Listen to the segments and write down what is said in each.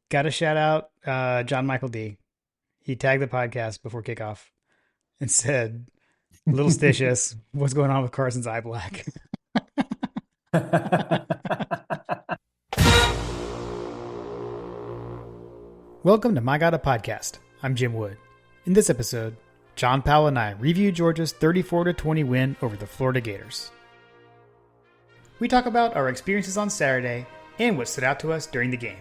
Got to shout out John Michael D. He tagged the podcast before kickoff and said, "Little stitious, what's going on with Carson's eye black?" Welcome to My God a Podcast. I'm Jim Wood. In this episode, John Powell and I review Georgia's 34-20 win over the Florida Gators. We talk about our experiences on Saturday and what stood out to us during the game.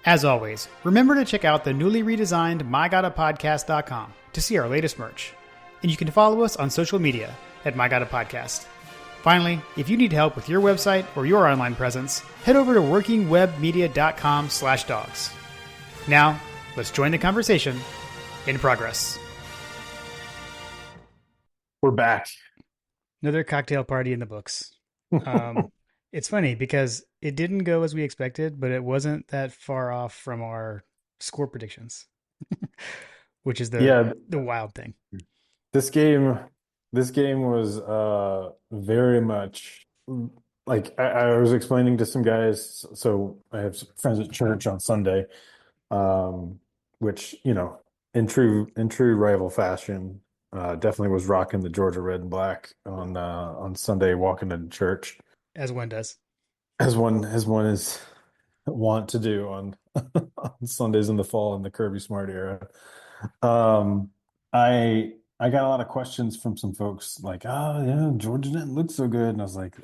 As always, remember to check out the newly redesigned MyGottaPodcast.com to see our latest merch. And you can follow us on social media at MyGottaPodcast. Finally, if you need help with your website or your online presence, head over to workingwebmedia.com/dogs. Now, let's join the conversation in progress. We're back. Another cocktail party in the books. It's funny because it didn't go as we expected, but it wasn't that far off from our score predictions, which is the Yeah, wild thing. this game was very much like I was explaining to some guys. So I have some friends at church on Sunday, which, in true rival fashion, definitely was rocking the Georgia red and black on Sunday, walking into church, As one does. as one is want to do on on Sundays in the fall in the Kirby Smart era. Um, I got a lot of questions from some folks like, "Oh yeah, Georgia didn't look so good," and I was like,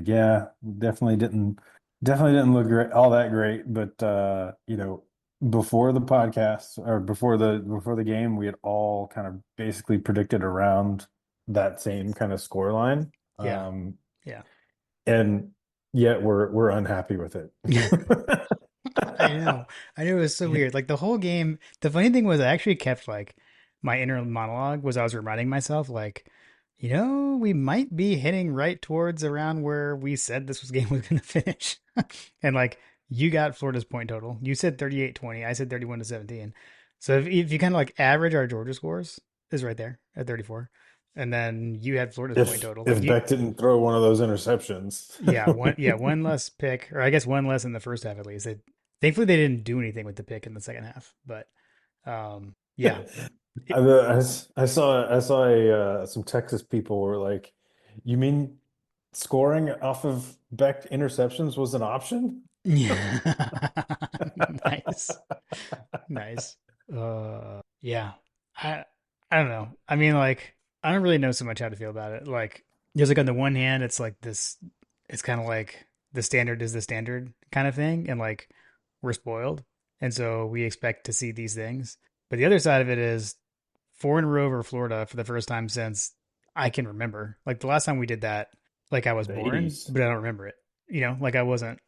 "Yeah, definitely didn't look great, all that great." But before the podcast or before the game, we had all kind of basically predicted around that same kind of score line. Yeah. Um, Yeah. and yet we're unhappy with it. I know. I know it was so weird. Like the whole game, the funny thing was I actually kept like my inner monologue was I was reminding myself like, we might be heading right towards around where we said this was game was going to finish. And like you got Florida's point total. You said 38-20. I said 31-17. So if you kind of like average our Georgia scores is right there at 34. And then you had Florida's point If total. Like if you Beck didn't throw one of those interceptions. one less pick, or I guess one less in the first half at least. Thankfully they didn't do anything with the pick in the second half, but yeah, it, I saw some Texas people were like, "You mean scoring off of Beck interceptions was an option?" yeah, nice, nice. Yeah, I I don't know. I mean, like I don't really know so much how to feel about it. Like, there's like on the one hand, it's like this, it's kind of like the standard is the standard kind of thing, and like we're spoiled, and so we expect to see these things. But the other side of it is four in a row over Florida for the first time since I can remember. Like the last time we did that, like I was The born, 80s. but I don't remember it. Like I wasn't.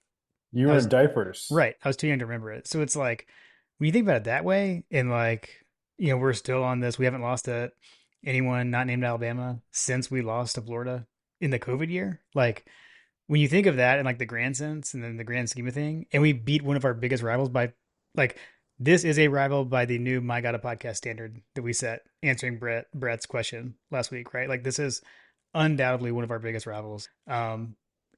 You I were was in diapers. right. I was too young to remember it. So it's like when you think about it that way, and like we're still on this. We haven't lost to anyone not named Alabama since we lost to Florida in the COVID year. Like when you think of that in like the grand sense and then the grand scheme of thing, and we beat one of our biggest rivals by like this is a rival by the new My God a Podcast standard that we set answering Brett's question last week, right? Like this is undoubtedly one of our biggest rivals.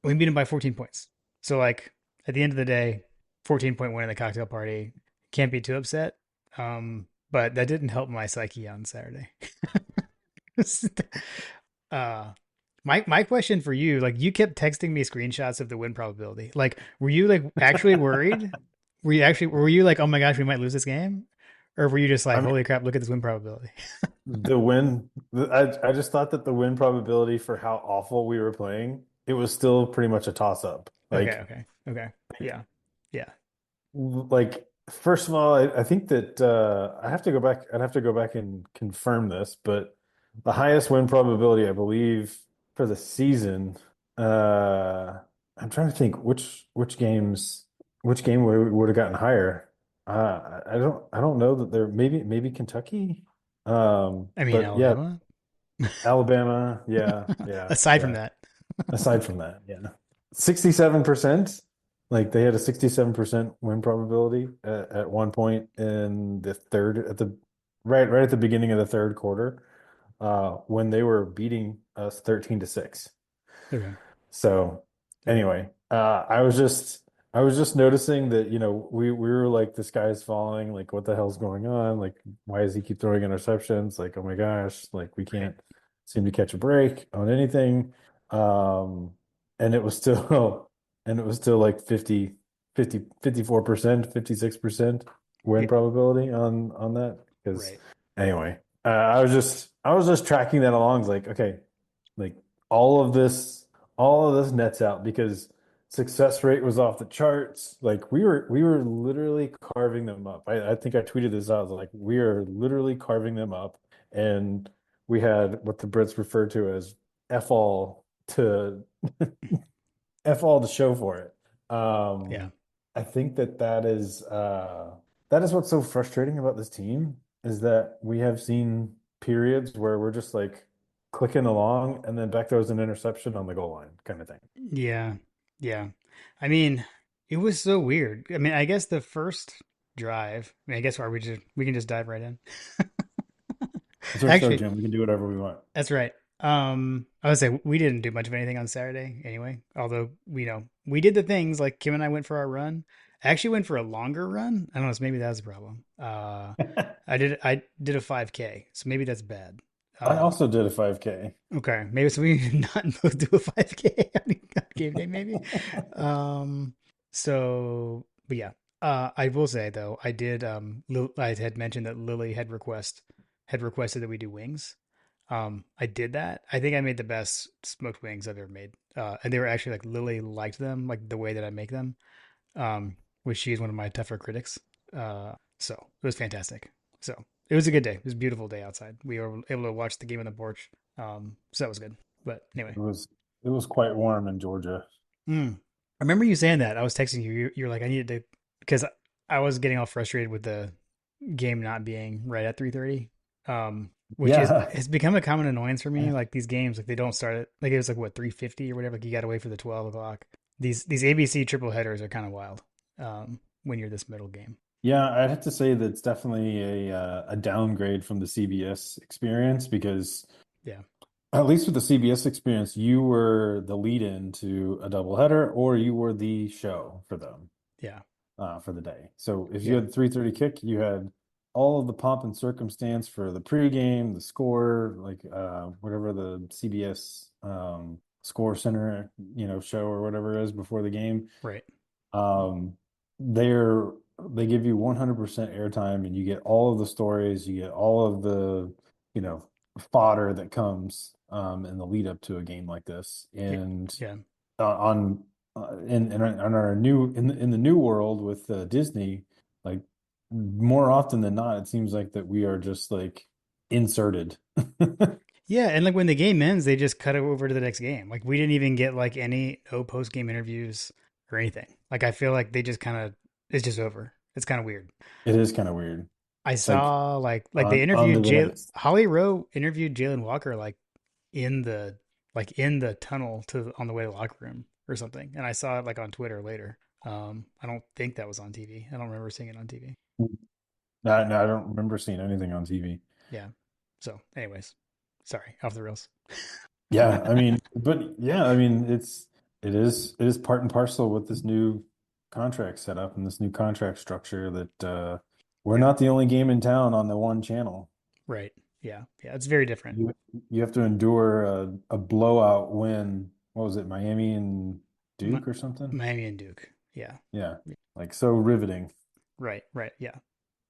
We beat him by 14 points. So like at the end of the day, 14-point win in the cocktail party, can't be too upset. But that didn't help my psyche on Saturday. uh my question for you, like you kept texting me screenshots of the win probability. Like, were you like actually worried? Were you like, oh my gosh, we might lose this game? Or were you just I like, mean, holy crap, look at this win probability? I just thought that the win probability for how awful we were playing, it was still pretty much a toss up. Okay, okay, okay. Yeah. Yeah. First of all, I think that I have to go back. I'd have to go back and confirm this, but the highest win probability, I believe, for the season. Uh, I'm trying to think which game would have gotten higher. I don't know that there maybe Kentucky. I mean, But yeah, Alabama. Alabama. Yeah, yeah, Aside from yeah. that. Aside from that, yeah. 67%. Like they had a 67% win probability at one point in the third at the right at the beginning of the third quarter, when they were beating us 13-6. Okay. So Okay. anyway, I was just I was just noticing that, we were like, this guy's falling, like, what the hell's going on? Like, why does he keep throwing interceptions? Like, oh my gosh, like we Right. can't seem to catch a break on anything. Um, and it was still and it was still like 54%, 56% win Yeah. probability on that. Because Right. anyway, I was just tracking that along. It's like, okay, like all of this, all of this nets out because success rate was off the charts. Like we were literally carving them up. I think I tweeted this out. I was like, we are literally carving them up. And we had what the Brits refer to as F all to F all to show for it. Yeah. I think that is what's so frustrating about this team is that we have seen periods where we're just like clicking along and then Beck throws an interception on the goal line kind of thing. Yeah. Yeah. I mean, it was so weird. I mean, I guess the first drive, I mean, I guess we can just dive right in. It's our show, Actually, Jim. We can do whatever we want. that's right. I would say we didn't do much of anything on Saturday anyway. Although we did the things like Kim and I went for our run. I actually went for a longer run. I don't know, so maybe that's a problem. I did a 5K, so maybe that's bad. I Uh, also did a 5K. okay, maybe so we did not both do a 5K on game day, maybe. Um, but yeah, I will say though, I did. I had mentioned that Lily had requested that we do wings. I did that. I think I made the best smoked wings I've ever made. And they were actually like Lily liked them, like the way that I make them. Which she is one of my tougher critics. So it was fantastic. So it was a good day. It was a beautiful day outside. We were able to watch the game on the porch. So that was good. But anyway, It was quite warm in Georgia. I remember you saying that. I was texting you. You're like, I needed to, because I was getting all frustrated with the game not being right at 3:30. Which is Yeah. has become a common annoyance for me. Like these games, like they don't start at like it was like what 3:50 or whatever. Like you got to wait for the 12 o'clock. These ABC triple headers are kind of wild. When you're this middle game. Yeah, I'd have to say that it's definitely a downgrade from the CBS experience because Yeah, at least with the CBS experience, you were the lead-in to a doubleheader or you were the show for them yeah, for the day. So if you yeah, had 3:30 kick, you had all of the pomp and circumstance for the pregame, the score, like whatever the CBS score center, show or whatever it is before the game. right. Um, they're they give you 100% airtime and you get all of the stories, you get all of the, you know, fodder that comes in the lead up to a game like this. Yeah, And yeah, on on our new in the new world with Disney, like more often than not, it seems like that we are just like inserted. yeah. And like when the game ends, they just cut it over to the next game. Like we didn't even get like any no post game interviews or anything. Like I feel like they just kind of it's just over. It's kind of weird. It is kind of weird. I It's like saw like they on to interviewed the Jay next. Holly Rowe interviewed Jalen Walker in the in the tunnel to on the way to the locker room or something. And I saw it like on Twitter later. I don't think that was on TV. I don't remember seeing it on TV. No, no, I don't remember seeing anything on TV. Yeah. So, anyways, sorry, off the rails. Yeah, I mean, but yeah, I mean, it is part and parcel with this new contract setup and this new contract structure that we're Yeah. not the only game in town on the one channel. Right. Yeah. Yeah. It's very different. You you have to endure a blowout win. What was it, Miami and Mi- Duke or something? Miami and Duke. Yeah. Yeah, like so riveting. Right. Right. Yeah.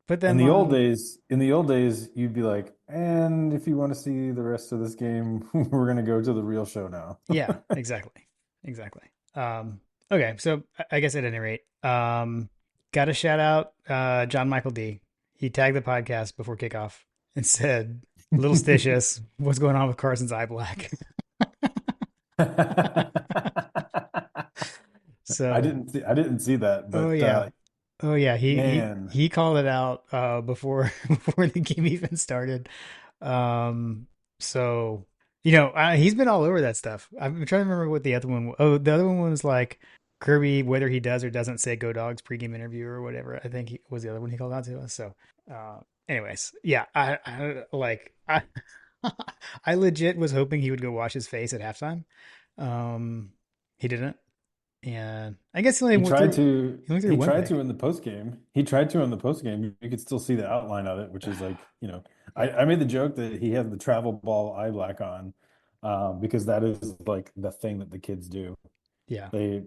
Put In them the old on. days, you'd be like, and if you want to see the rest of this game, we're gonna go to the real show now. Yeah. Exactly. Exactly. Okay. So I guess at any rate, got to shout out John Michael D. He tagged the podcast before kickoff and said, "Little stitious, what's going on with Carson's eye black?" So, I didn't see that, oh but yeah, oh yeah, man. he called it out before before the game even started. Um, so he's been all over that stuff. I'm trying to remember what the other one. Oh, the other one was like Kirby, whether he does or doesn't say "Go Dogs" pregame interview or whatever. I think he was the other one he called out to us. So, anyways, yeah, I I legit was hoping he would go wash his face at halftime. Um, he didn't. and I guess he only He went tried through to he went through he one tried to pick. in the post game. He tried to in the post game. You could still see the outline of it, which is like, Yeah, I made the joke that he had the travel ball eye black on, because that is like the thing that the kids do. yeah, They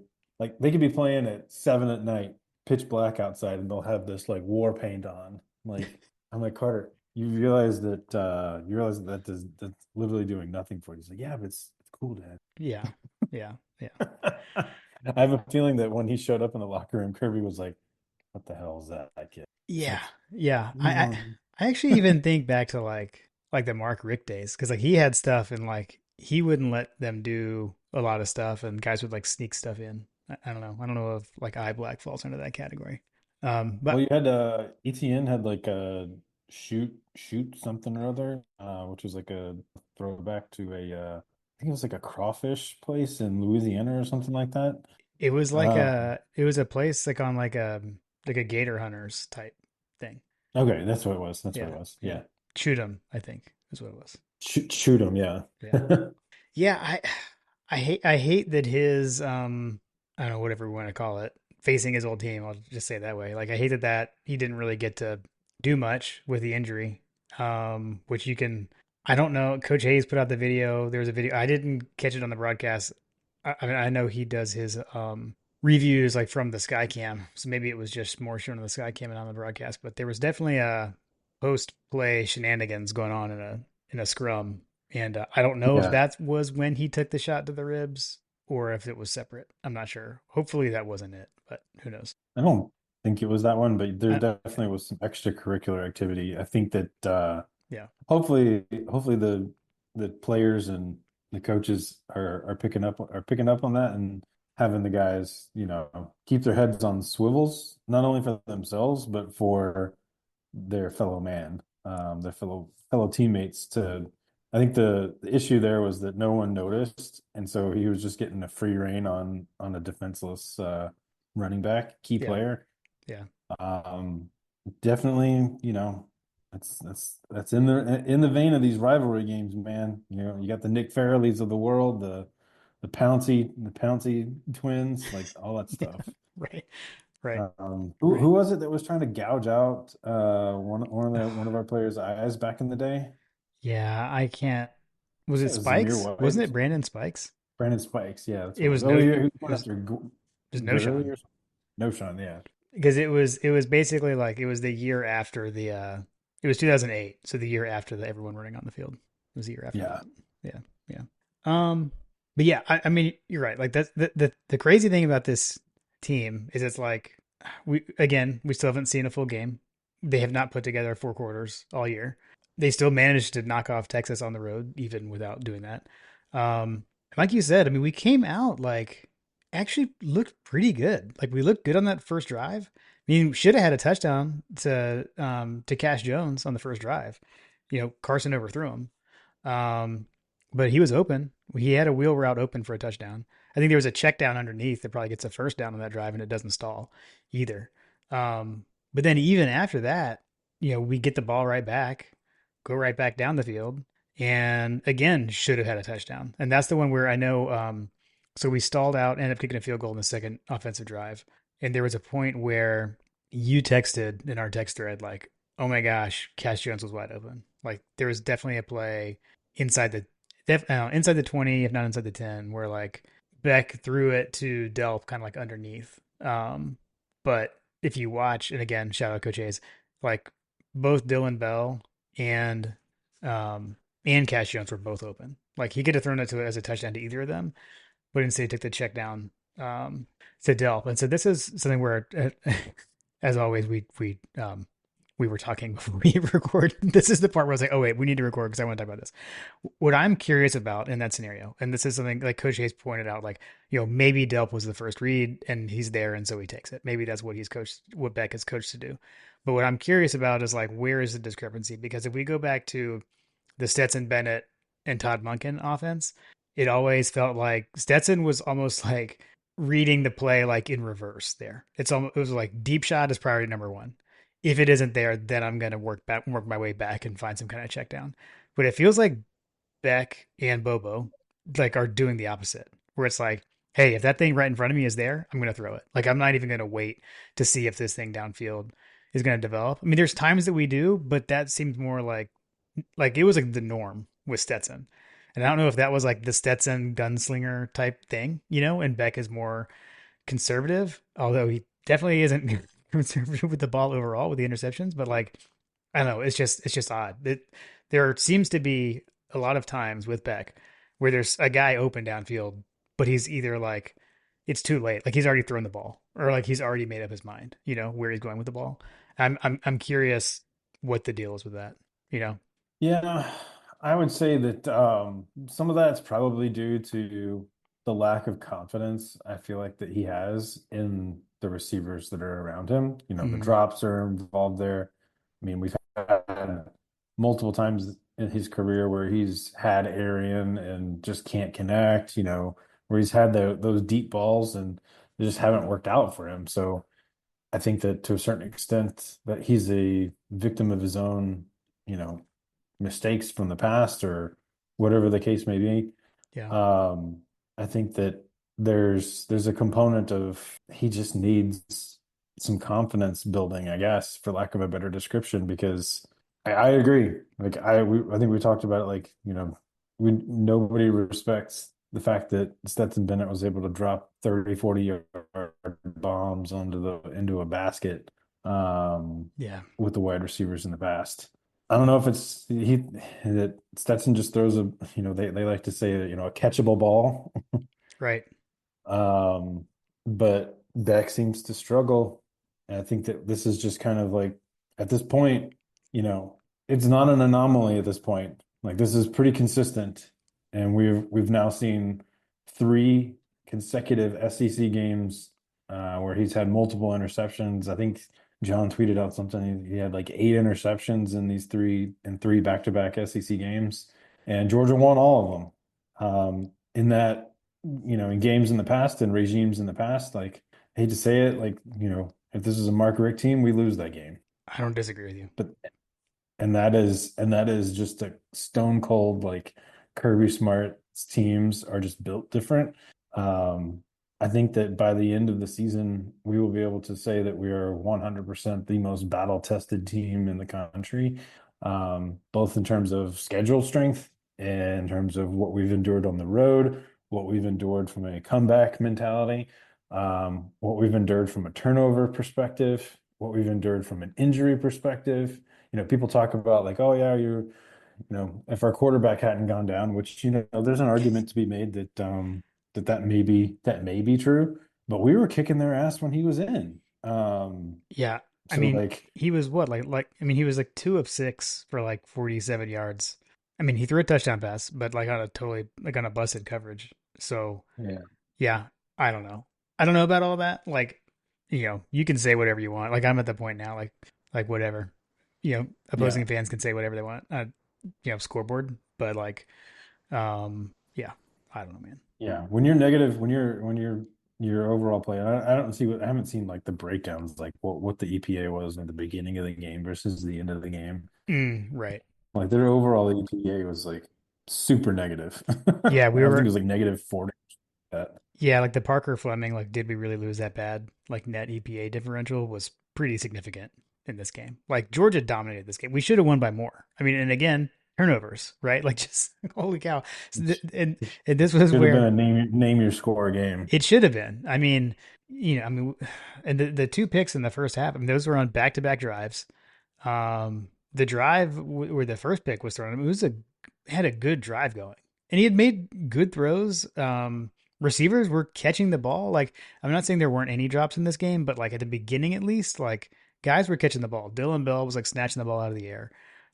they could be playing at 7 at night, pitch black outside, and they'll have this like war paint on. I'm like, Carter, you realize that's literally doing nothing for you. He's like, yeah, but it's cool, Dad. yeah, yeah, yeah, I have a feeling that when he showed up in the locker room, Kirby was like, "What the hell is that kid?" It's yeah, like, yeah. "Leave him alone." I actually even think back to like the Mark Rick days because like he had stuff and like he wouldn't let them do a lot of stuff and guys would like sneak stuff in. I don't know. I don't know if like eye black falls into that category. Well, But you had ETN had like a shoot something or other, which was like a throwback to I think it was like a crawfish place in Louisiana or something like that. it was a place like on like a gator hunters type thing. Okay, that's what it was. That's what Yeah, it was. yeah. Yeah, Shoot 'em, I think is what it was. shoot him. Yeah. Yeah. Yeah, I hate that his I don't know whatever we want to call it, facing his old team, I'll just say it that way. Like I hated that he didn't really get to do much with the injury. Which you can I don't know. Coach Hayes put out the video. There was a video. I didn't catch it on the broadcast. I mean I know he does his reviews like from the Skycam. So maybe it was just more shown on the Skycam and on the broadcast, but there was definitely a post play shenanigans going on in a scrum and I don't know if Yeah. that was when he took the shot to the ribs or if it was separate. I'm not sure. Hopefully that wasn't it, but who knows? I don't think it was that one, but there Yeah, definitely was some extracurricular activity. I think that yeah, hopefully the players and the coaches are picking up on that and having the guys, keep their heads on swivels, not only for themselves, but for their fellow man, their fellow teammates to I think the issue there was that no one noticed, and so he was just getting a free rein on a defenseless running back, key yeah, player. yeah, Um, Definitely, that's in the vein of these rivalry games, man. You got the Nick Farrellys of the world, the Pouncey twins, like all that yeah. stuff. Right, right, Who right. was it that was trying to gouge out one of our players' eyes back in the day? Yeah, I can't. Was I it think it was Zamir Spikes? White or Wasn't it something. Brandon Spikes? Brandon Spikes, yeah, that's It what it was was. Oh, no, yeah, he it went was after just no Gurley Sean or something. No, Sean, yeah, because it was basically like it was the year after the it was 2008, so the year after the everyone running on the field it was the year after yeah, that. Yeah, yeah. Um, but yeah, I mean you're right. Like that's the crazy thing about this team is it's like we still haven't seen a full game. They have not put together four quarters all year. They still managed to knock off Texas on the road even without doing that. Like you said, I mean we came out like actually looked pretty good. Like we looked good on that first drive. I mean, should have had a touchdown to Cash Jones on the first drive. You know, Carson overthrew him. But he was open. He had a wheel route open for a touchdown. I think there was a check down underneath that probably gets a first down on that drive and it doesn't stall either. But then even after that, you know, we get the ball right back, go right back down the field, and again should have had a touchdown. And that's the one where I know so we stalled out, ended up kicking a field goal in the second offensive drive. And there was a point where you texted in our text thread like, "Oh my gosh, Cash Jones was wide open." Like there was definitely a play inside inside the 20, if not inside the 10, where like Beck threw it to Delp kind of like underneath. But if you watch, and again, shout out Coach Hayes, like both Dylan Bell and and Cash Jones were both open. Like he could have thrown it to it as a touchdown to either of them, but instead he took the check down to Delp. And so this is something where, as always, we were talking before we record. This is the part where I was like, oh wait, we need to record because I want to talk about this. What I'm curious about in that scenario, and this is something like Coach Hayes pointed out, like maybe Delp was the first read and he's there and so he takes it. Maybe that's what what Beck is coached to do. But what I'm curious about is like where is the discrepancy? Because if we go back to the Stetson Bennett and Todd Monken offense, it always felt like Stetson was almost like reading the play like in reverse there. It was like deep shot is priority number one. If it isn't there, then I'm gonna work my way back and find some kind of check down. But it feels like Beck and Bobo like are doing the opposite, where it's like hey, if that thing right in front of me is there, I'm going to throw it. Like, I'm not even going to wait to see if this thing downfield is going to develop. I mean, there's times that we do, but that seems more like it was like the norm with Stetson. And I don't know if that was like the Stetson gunslinger type thing, and Beck is more conservative, although he definitely isn't conservative with the ball overall with the interceptions, but like I don't know, it's just odd. There seems to be a lot of times with Beck where there's a guy open downfield, but he's either like it's too late, like he's already thrown the ball, or like he's already made up his mind, where he's going with the ball. I'm curious what the deal is with that, you know. Yeah, I would say that some of that's probably due to the lack of confidence I feel like that he has in the receivers that are around him. The Mm, drops are involved there. I mean, we've had multiple times in his career where he's had Arian and just can't connect, where he's had those deep balls and they just haven't worked out for him. So I think that to a certain extent that he's a victim of his own, you know, mistakes from the past or whatever the case may be. yeah. Um, I think that there's a component of he just needs some confidence building, I guess, for lack of a better description, because I agree. Like I think we talked about it like, we nobody respects the fact that Stetson Bennett was able to drop 30, 40 yard bombs into a basket Yeah. with the wide receivers in the past. I don't know if it's he that Stetson just throws they like to say that, a catchable ball. Right. But Dak seems to struggle. And I think that this is just kind of like at this point, it's not an anomaly at this point. Like this is pretty consistent. And we've now seen three consecutive SEC games where he's had multiple interceptions. I think John tweeted out something. He had like 8 interceptions in three back-to-back SEC games, and Georgia won all of them. In that, in games in the past and regimes in the past, like I hate to say it, like, if this is a Mark Richt team, we lose that game. I don't disagree with you. But and that is just a stone cold like Kirby Smart's teams are just built different. Um, I think that by the end of the season, we will be able to say that we are 100% the most battle tested team in the country, both in terms of schedule strength and in terms of what we've endured on the road, what we've endured from a comeback mentality, what we've endured from a turnover perspective, what we've endured from an injury perspective. People talk about like, oh yeah, if our quarterback hadn't gone down, which, there's an argument to be made that may be true, but we were kicking their ass when he was in. Yeah. I So mean, like, he was what, I mean, he was like 2 of 6 for like 47 yards. I mean, he threw a touchdown pass, but like on a busted coverage. So yeah, yeah, I don't know. I don't know about all that. Like, you can say whatever you want. Like I'm at the point now, like whatever. yeah, Opposing fans can say whatever they want. Scoreboard, but like, yeah, I don't know, man. yeah. When you're negative, when you're your overall play, I haven't seen like the breakdowns, like what the EPA was at the beginning of the game versus the end of the game. Right. Like their overall EPA was like super negative. Yeah, Like we I think it were. was like negative 40. That Yeah, like the Parker Fleming, like, did we really lose that bad? Like, net EPA differential was pretty significant in this game. Like, Georgia dominated this game. We should have won by more. I mean, and again, turnovers, right? Like, just holy cow. And this was should have been where a name your score game. it should have been. I mean, and the two picks in the first half, I mean, those were on back to back drives. The drive where the first pick was thrown, I mean, had a good drive going, and he had made good throws. Receivers were catching the ball. Like, I'm not saying there weren't any drops in this game, but like at the beginning, at least, like guys were catching the ball. Dylan Bell was like snatching the ball out of the air.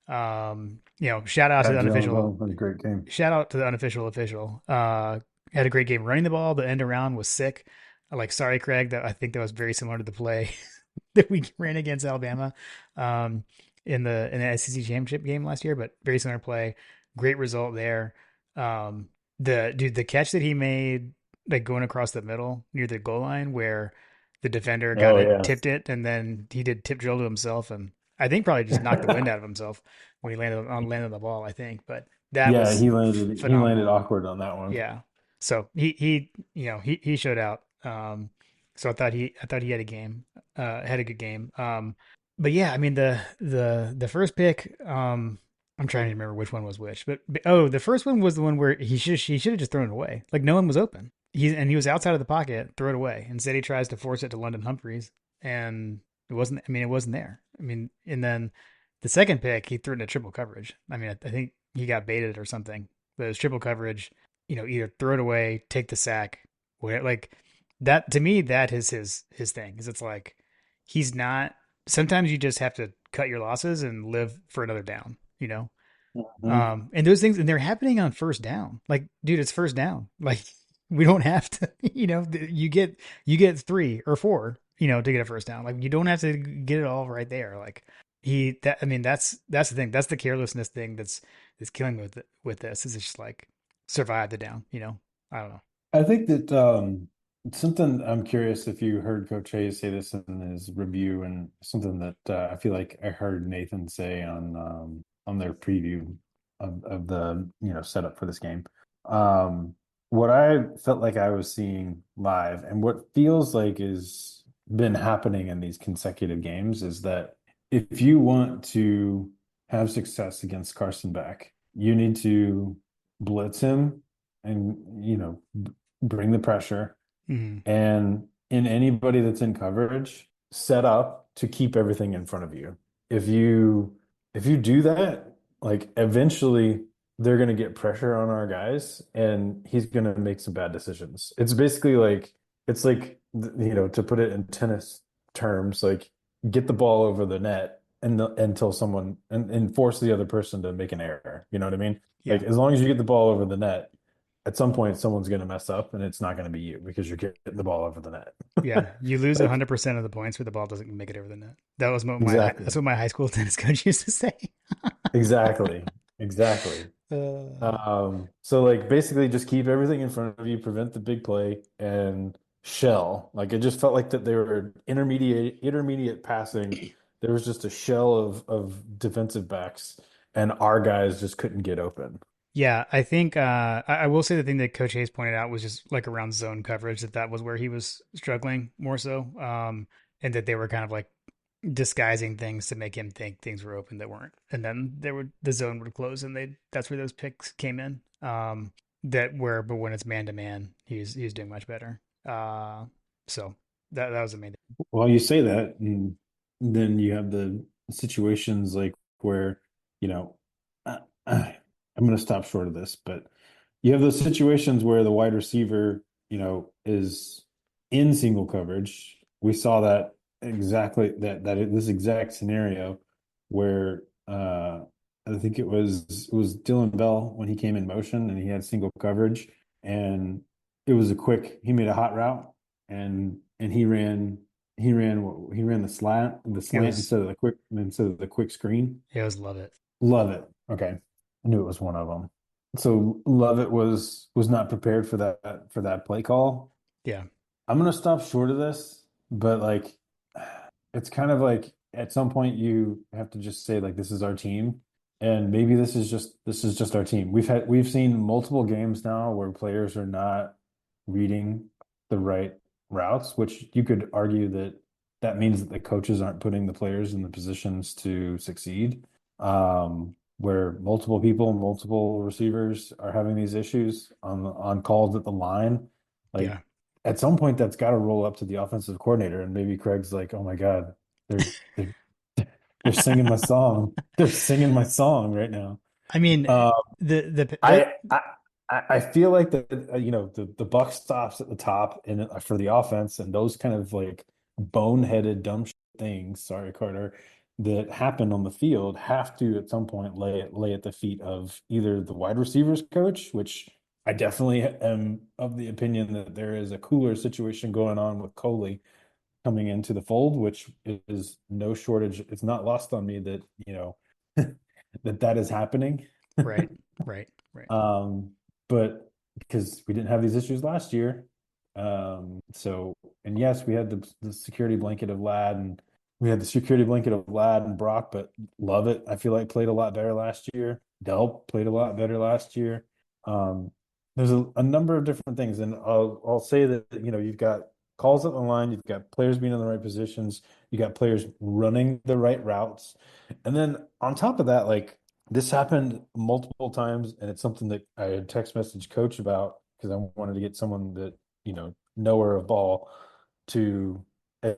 Shout out to Yeah, the Jalen unofficial. Bell had a great game. Shout out to the unofficial official. Had a great game running the ball. The end around was sick. Like, sorry, Craig. That I think that was very similar to the play that we ran against Alabama in the SEC championship game last year, but very similar play. Great result there. The catch that he made, like going across the middle near the goal line, where the defender Oh yeah. tipped it, and then he did tip drill to himself, and I think probably just knocked the wind out of himself when he landed on the ball. I think, but that Yeah, was he landed phenomenal. awkward on that one. Yeah. So he showed out. So I thought he had a game, had a good game. But yeah, I mean the first pick, I'm trying to remember which one was which, but oh, the first one was the one where he should have just thrown it away. Like no one was open. He was outside of the pocket, throw it away. Instead, he tries to force it to London Humphreys, and it wasn't. I mean, it wasn't there. I mean, and then the second pick, he threw it into triple coverage. I mean, I think he got baited or something. But it was triple coverage. Either throw it away, take the sack, where like that to me, that is his thing. Is it's like he's not. Sometimes you just have to cut your losses and live for another down. Mhm. And those things, and they're happening on first down. Like, dude, it's first down. Like, we don't have to. You get 3 or 4. To get a first down. Like, you don't have to get it all right there. Like I mean, that's the thing. That's the carelessness thing that's killing me with this. Is it's just like survive the down. I don't know. I think that something I'm curious if you heard Coach Hayes say this in his review, and something that I feel like I heard Nathan say on their preview of the setup for this game. Um, what I felt like I was seeing live, and what feels like is been happening in these consecutive games, is that if you want to have success against Carson Beck, you need to blitz him and bring the pressure, Mhm. and in anybody that's in coverage, set up to keep everything in front of you. If you do that, like eventually they're going to get pressure on our guys and he's going to make some bad decisions. It's like to put it in tennis terms, like get the ball over the net until someone and force the other person to make an error. You know what I mean? Yeah. Like as long as you get the ball over the net, at some point someone's going to mess up and it's not going to be you because you're getting the ball over the net. Yeah, you lose Like 100% of the points where the ball doesn't make it over the net. That was what that's exactly. what my high school tennis coach used to say. Exactly. Exactly. Uh, So like basically just keep everything in front of you, prevent the big play and shell. Like it just felt like that they were intermediate passing. There was just a shell of defensive backs and our guys just couldn't get open. yeah, I think I will say the thing that Coach Hayes pointed out was just like around zone coverage that was where he was struggling more so, and that they were kind of like disguising things to make him think things were open that weren't, and then the zone would close and that's where those picks came in. But when it's man to man, he's doing much better. So that was amazing. Well, you say that, and then you have the situations like where, you know, I'm going to stop short of this, but you have those situations where the wide receiver, is in single coverage. We saw that exactly this exact scenario where I think it was Dylan Bell when he came in motion and he had single coverage, and he made a hot route, and he ran It the slant was instead of the quick screen. it was love it. Love it. Okay. I knew it was one of them. So Lovett was not prepared for that play call. Yeah. I'm gonna stop short of this, but like it's kind of like at some point you have to just say like this is our team, and maybe this is just our team. We've seen multiple games now where players are not reading the right routes, which you could argue that means that the coaches aren't putting the players in the positions to succeed. Where multiple people, multiple receivers are having these issues on calls at the line. Like Yeah. at some point that's got to roll up to the offensive coordinator, and maybe Craig's like, "Oh my God, they're they're they're singing my song. They're singing my song right now." I mean, Uh, the that I I I feel like the buck stops at the top and for the offense, and those kind of like boneheaded dumb things. Sorry, Carter. That happen on the field have to at some point lay at the feet of either the wide receivers coach, which I definitely am of the opinion that there is a cooler situation going on with Coley coming into the fold, which is no shortage. It's not lost on me that that is happening. right, right, right. Um, but because we didn't have these issues last year. And yes, we had the security blanket of Ladd, and we had the security blanket of Ladd and Brock, but love it. I feel like played a lot better last year. Delp played a lot better last year. Um, there's a number of different things, and I'll say that you've got calls up the line, you've got players being in the right positions, you got players running the right routes, and then on top of that, like this happened multiple times, and it's something that I had text message coach about because I wanted to get someone that knower of ball to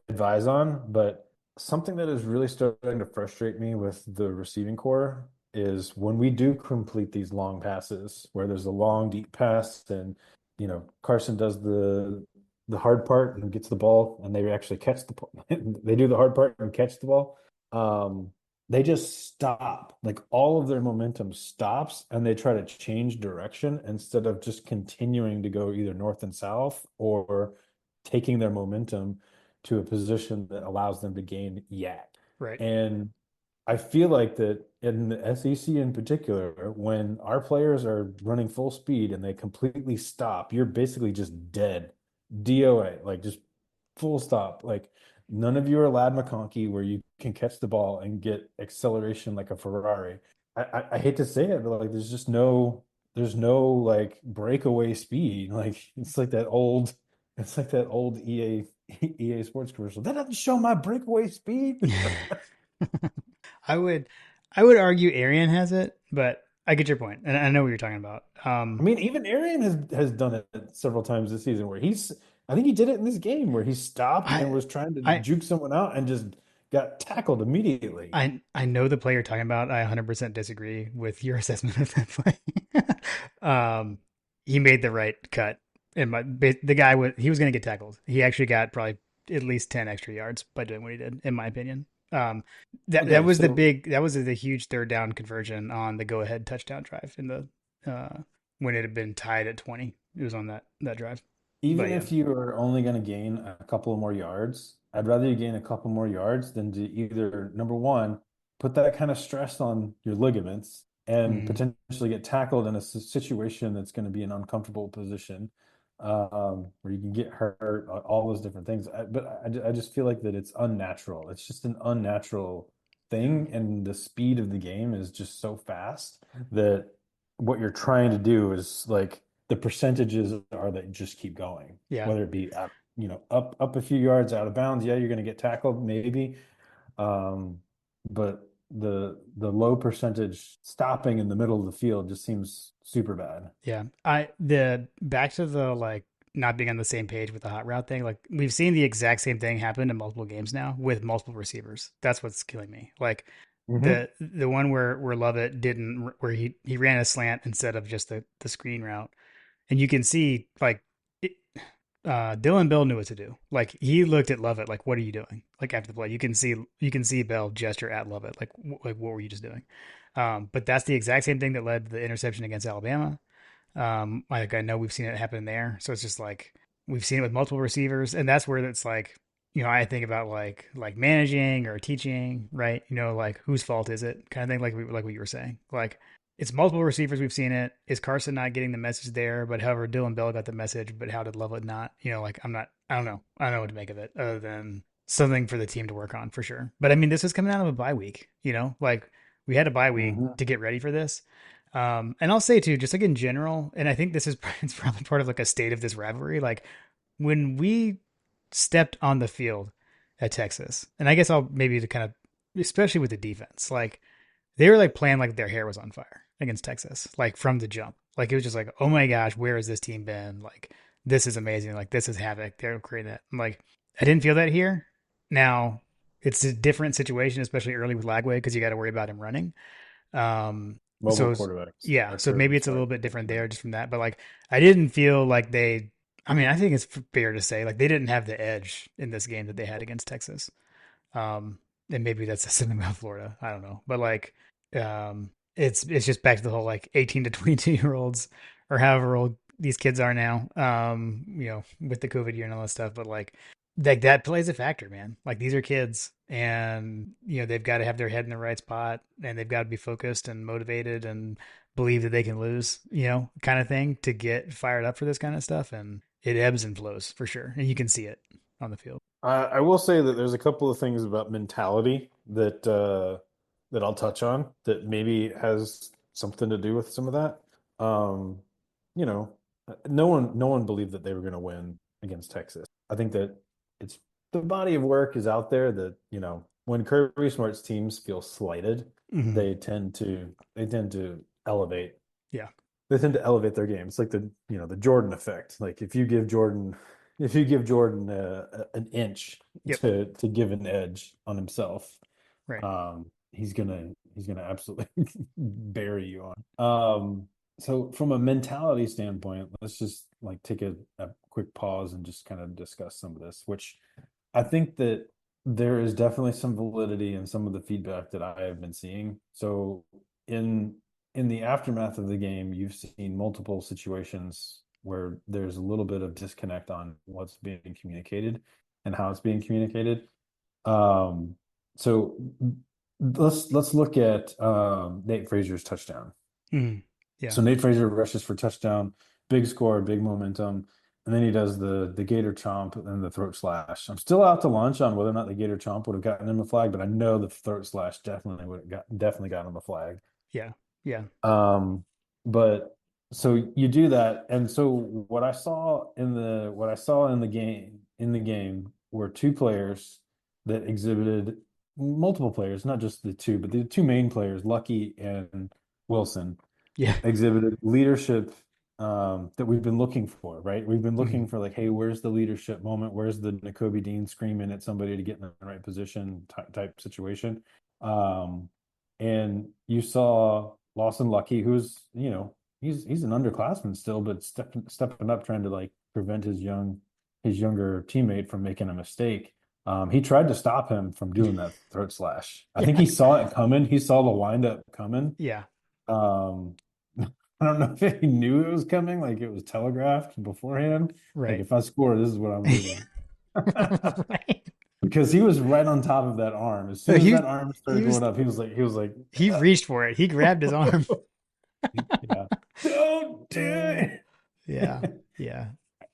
advise on, but something that is really starting to frustrate me with the receiving core is when we do complete these long passes where there's a long deep pass and Carson does the hard part and gets the ball and they actually catch the they do the hard part and catch the ball. um they just stop, like all of their momentum stops and they try to change direction instead of just continuing to go either north and south or taking their momentum to a position that allows them to gain yak. Right. And I feel like that in the SEC in particular, when our players are running full speed and they completely stop, you're basically just dead. DOA, like just full stop. Like none of you are Lad McConkey where you can catch the ball and get acceleration like a Ferrari. I hate to say it, but like there's no like breakaway speed. Like it's like that old EA Sports commercial. That doesn't show my breakaway speed. I would I would argue Arian has it, but I get your point, and I know what you're talking about. I mean, even Arian has done it several times this season where I think he did it in this game where he stopped and I was trying to I juke someone out and just got tackled immediately. I know the play you're talking about. I 100% disagree with your assessment of that play. He made the right cut, and the guy he was going to get tackled. He actually got probably at least 10 extra yards by doing what he did, in my opinion. That Okay, was so that was the huge third down conversion on the go ahead touchdown drive in the when it had been tied at 20. It was on that drive. But even yeah. if you are only going to gain a couple of more yards, I'd rather you gain a couple more yards than to either, number one, put that kind of stress on your ligaments and Mhm. potentially get tackled in a situation that's going to be an uncomfortable position, where you can get hurt, all those different things. But I just feel like that it's unnatural. It's just an unnatural Yeah. thing, and the speed of the game is just so fast that what you're trying to do is like the percentages are that just keep going, Yeah. whether it be up a few yards out of bounds. Yeah, you're going to get tackled maybe, but the low percentage stopping in the middle of the field just seems super bad. Yeah. The back to the like not being on the same page with the hot route thing. Like we've seen the exact same thing happen in multiple games now with multiple receivers. That's what's killing me. Like Hmm. the one where Lovett didn't where he ran a slant instead of just the screen route. And you can see like it, Dylan Bell knew what to do. Like he looked at Lovett like, "What are you doing?" Like after the play, you can see Bell gesture at Lovett like, like what were you just doing? But that's the exact same thing that led to the interception against Alabama. Like I know we've seen it happen there, so it's just like we've seen it with multiple receivers, and that's where it's like, I think about like managing or teaching, right? Like whose fault is it, kind of thing, like what you were saying. Like it's multiple receivers. We've seen it. Is Carson not getting the message there? But however, Dylan Bell got the message, but how did Lovett not? Like I'm not. I don't know. I don't know what to make of it other than something for the team to work on for sure. But I mean, this is coming out of a bye week. Like we had a bye week Hmm. to get ready for this. And I'll say too, just like in general, and I think this is it's probably part of like a state of this rivalry. Like when we stepped on the field at Texas, and I guess I'll maybe to kind of, especially with the defense, like they were like playing like their hair was on fire against Texas, like from the jump. Like it was just like, oh my gosh, where has this team been? Like this is amazing. Like this is havoc. They're creating that. I'm like, I didn't feel that here. Now it's a different situation, especially early with Lagway, because you got to worry about him running. Um, Mobile so quarterbacks yeah, are so maybe it's a sorry. little bit different there just from that. But like, I didn't feel like I mean, I think it's fair to say like they didn't have the edge in this game that they had against Texas. Um, and maybe that's something about Florida. I don't know, but like, it's just back to the whole like 18 to 22 year olds or however old these kids are now. With the COVID year and all that stuff, but like that plays a factor, man. Like these are kids, and they've got to have their head in the right spot, and they've got to be focused and motivated and believe that they can lose, kind of thing to get fired up for this kind of stuff. And it ebbs and flows for sure, and you can see it on the field. I will say that there's a couple of things about mentality that I'll touch on that maybe has something to do with some of that. Um, you know, no one believed that they were going to win against Texas. I think that it's the body of work is out there that, when Kirby Smart's teams feel slighted, Hmm. they tend to elevate Yeah. they tend to elevate their game. It's like the Jordan effect. Like if you give Jordan an inch Yep. to give an edge on himself, Right. he's gonna absolutely bury you on. So from a mentality standpoint, let's just like take a quick pause and just kind of discuss some of this, which I think that there is definitely some validity in some of the feedback that I have been seeing. So in in the aftermath of the game, you've seen multiple situations where there's a little bit of disconnect on what's being communicated and how it's being communicated. Um, so let's look at Nate Fraser's touchdown. Hmm. Yeah. So Nate Fraser rushes for touchdown, big score, big momentum, and then he does the gator chomp and the throat slash. I'm still out to lunch on whether or not the gator chomp would have gotten him a flag, but I know the throat slash definitely got him a flag. Yeah. Yeah. Um, but so you do that, and so what I saw in the game were two players that exhibited multiple players, not just the two, but the two main players, Lucky and Wilson, Yeah. exhibited leadership that we've been looking for, right? We've been Hmm. looking for like, hey, where's the leadership moment? Where's the Nakobe Dean screaming at somebody to get in the right position type situation? Um, and you saw Lawson Lucky, who's, he's an underclassman still, but stepping up, trying to like prevent his younger teammate from making a mistake. He tried to stop him from doing that throat slash. I think Yeah. he saw it coming. He saw the windup coming. Yeah. Um, I don't know if he knew it was coming, like it was telegraphed beforehand. Like Right. if I score, this is what I'm doing. Right. Because he was right on top of that arm. As So soon as that arm he started was going up, he was like, he reached for it. He grabbed his arm. yeah, don't do Uh, it. yeah. Yeah.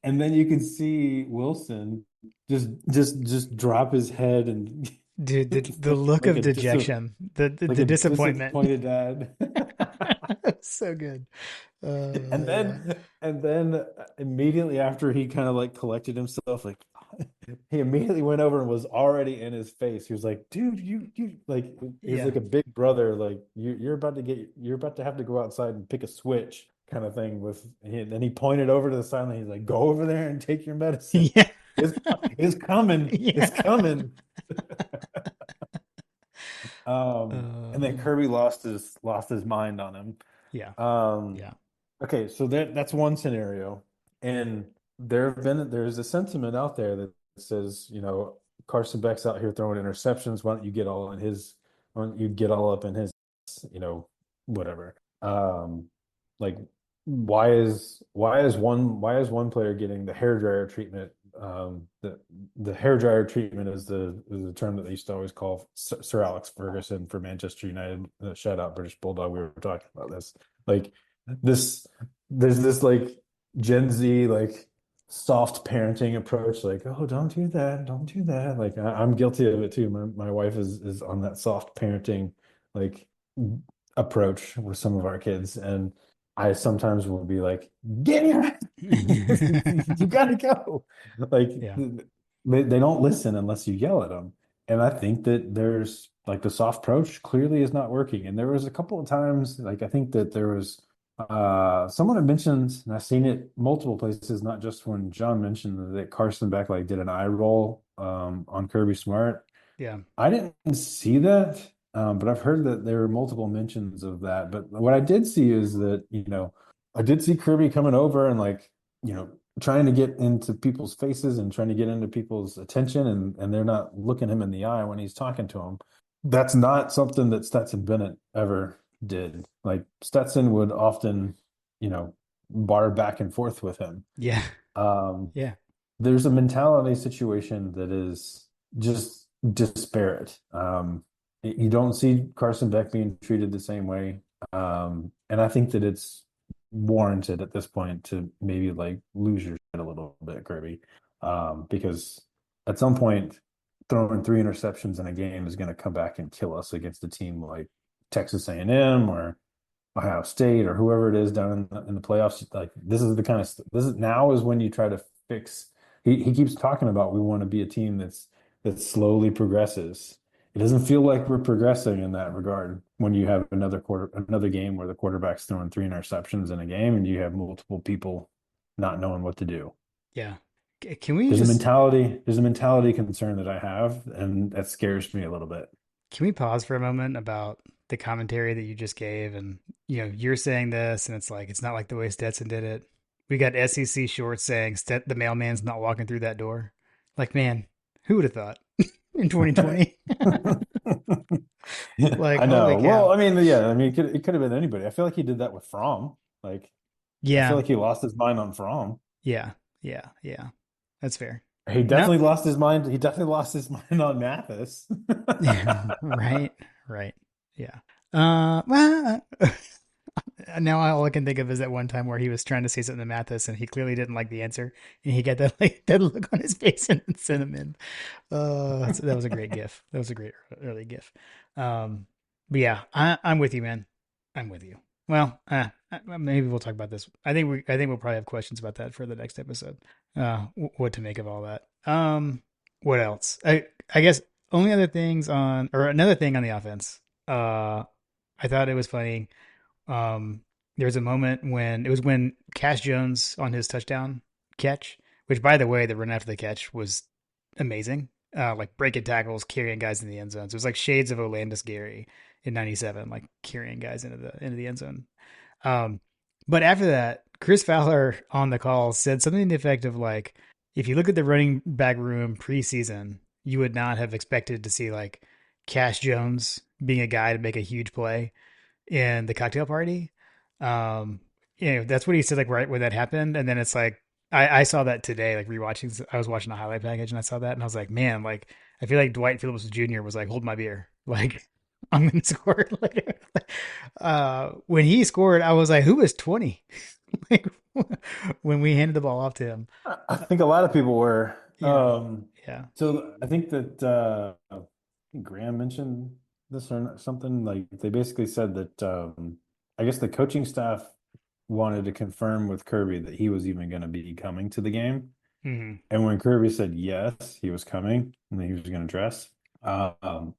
And then you can see Wilson just drop his head and Dude, the look look like of dejection, the like a disappointment. disappointed dad. So good. And Yeah. then immediately after he kind of like collected himself, like he immediately went over and was already in his face. He was like, "Dude, you like." He's Yeah. like a big brother. Like you're about to have to go outside and pick a switch, kind of thing. And then he pointed over to the sideline. He's like, "Go over there and take your medicine. Yeah. It's it's coming. It's Yeah. coming." And then Uh, Kirby lost his mind on him. yeah. Um, Yeah. okay, so that's one scenario, and there's a sentiment out there that says, Carson Beck's out here throwing interceptions. Why don't you get all in his? Why don't you get all up in his? You know, whatever. Like why is one player getting the hair dryer treatment? The hair dryer treatment is the term that they used to always call Sir Alex Ferguson for Manchester United. Shout out British Bulldog. We were talking about this. Like this, there's this like Gen Z like soft parenting approach. Like, oh, don't do that. Like I'm guilty of it too. My wife is on that soft parenting like approach with some of our kids, and I sometimes will be like, get here. You gotta go. Like Yeah. they don't listen unless you yell at them. And I think that there's like the soft approach clearly is not working. And there was a couple of times, like I think that there was someone had mentioned, and I've seen it multiple places, not just when John mentioned that Carson Beck like did an eye roll on Kirby Smart. Yeah. I didn't see that, but I've heard that there were multiple mentions of that. But what I did see is that, I did see Kirby coming over and like, trying to get into people's faces and trying to get into people's attention, and they're not looking him in the eye when he's talking to them. That's not something that Stetson Bennett ever did. Like Stetson would often, bar back and forth with him. Yeah. Um, Yeah. there's a mentality situation that is just disparate. You don't see Carson Beck being treated the same way. And I think that it's warranted at this point to maybe like lose your shit a little bit, Kirby. Because at some point, throwing three interceptions in a game is going to come back and kill us against a team like Texas A&M or Ohio State or whoever it is down in the playoffs. Like this is the kind of this is now is when you try to fix. He keeps talking about we want to be a team that slowly progresses. It doesn't feel like we're progressing in that regard when you have another game where the quarterback's throwing three interceptions in a game and you have multiple people not knowing what to do. Yeah. Can we just There's a mentality concern that I have, and that scares me a little bit. can we pause for a moment about the commentary that you just gave? And you're saying this, and it's like it's not like the way Stetson did it. We got SEC shorts saying the mailman's not walking through that door. Like, man, who would have thought in 2020? Like, I holy know. Well, cow. I mean, yeah, I mean, it could have been anybody. I feel like he did that with Fromm. Like, I feel Yeah, like he lost his mind on Fromm. yeah, yeah. That's fair. He No, definitely lost his mind. He definitely lost his mind on Mathis. right, right. Yeah. Well, now all I can think of is that one time where he was trying to say something to Mathis and he clearly didn't like the answer, and he got that like that look on his face and sent him in. That was a great gif. That was a great early gif. Um, but yeah, I'm with you, man. I'm with you. Well, maybe we'll talk about this. I think we'll probably have questions about that for the next episode. What to make of all that. What else? I guess only other things on or another thing on the offense. I thought it was funny. Um, there was a moment when it was when Cash Jones on his touchdown catch, which by the way, the run after the catch was amazing. Like breaking tackles, carrying guys in the end zones. It was like shades of Olandis Gary in '97, like carrying guys into the end zone. Um, but after that, Chris Fowler on the call said something to the effect of like, if you look at the running back room preseason, you would not have expected to see like Cash Jones being a guy to make a huge play in the cocktail party. Um, that's what he said like right when that happened, and then it's like I saw that today, like rewatching. I was watching a highlight package and I saw that, and I was like, man, like I feel like Dwight Phillips Jr. was like, hold my beer, like I'm gonna score later. When he scored, I was like, who was 20? Like when we handed the ball off to him. I think a lot of people were. Yeah, yeah. So I think that Graham mentioned this or something. Like they basically said that I guess the coaching staff wanted to confirm with Kirby that he was even going to be coming to the game. Hmm. And when Kirby said yes, he was coming and that he was going to dress, the